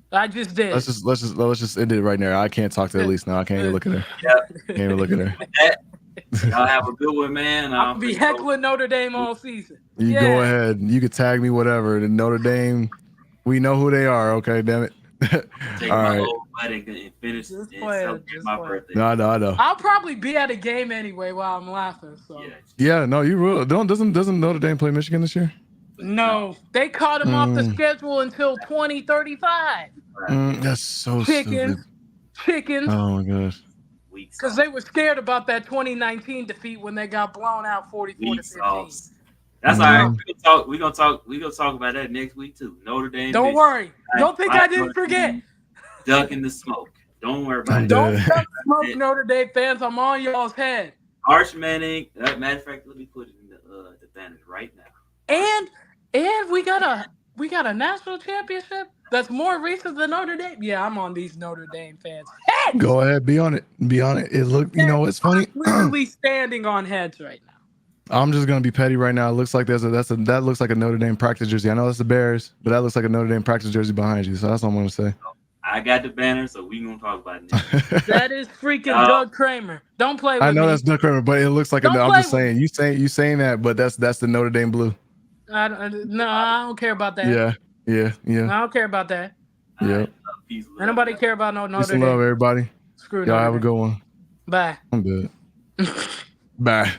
I just did. Let's just end it right there. I can't talk to Elise now. I can't even look at her. Yep. Can't even look at her. Y'all have a good one, man. I'll be heckling Notre Dame all season. You go ahead. You can tag me, whatever. The Notre Dame, we know who they are. Okay, damn it. Take all my right. old buddy and finish and celebrate my birthday. No, I know. I'll probably be at a game anyway while I'm laughing. So. Yeah, no, you will. Doesn't Notre Dame play Michigan this year? No, they caught him off the schedule until 2035. That's so stupid. Chickens. Oh my gosh. Because they were scared about that 2019 defeat when they got blown out 44-15. That's all right. We're gonna talk about that next week too. Notre Dame. Don't worry. Don't think I didn't forget. Ducking the smoke. Don't worry about it. Don't duck smoke, Notre Dame fans. I'm on y'all's head. Arch Manning. Matter of fact, let me put it in the banners right now. And we got a national championship that's more recent than Notre Dame. Yeah, I'm on these Notre Dame fans' heads. Go ahead, be on it. It look, it's funny. I'm literally standing on heads right now. I'm just gonna be petty right now. It looks like that looks like a Notre Dame practice jersey. I know that's the Bears, but that looks like a Notre Dame practice jersey behind you. So that's all I'm gonna say. I got the banner, so we gonna talk about it next. That is freaking Doug Kramer. Don't play with me. I know that's Doug Kramer, but it looks like I'm just saying. You saying that, but that's the Notre Dame blue. I don't care about that. Yeah. I don't care about that. Yeah. Nobody care about no Notre Dame. Love everybody. Screw y'all. Have a good one. Bye. I'm good. Bye.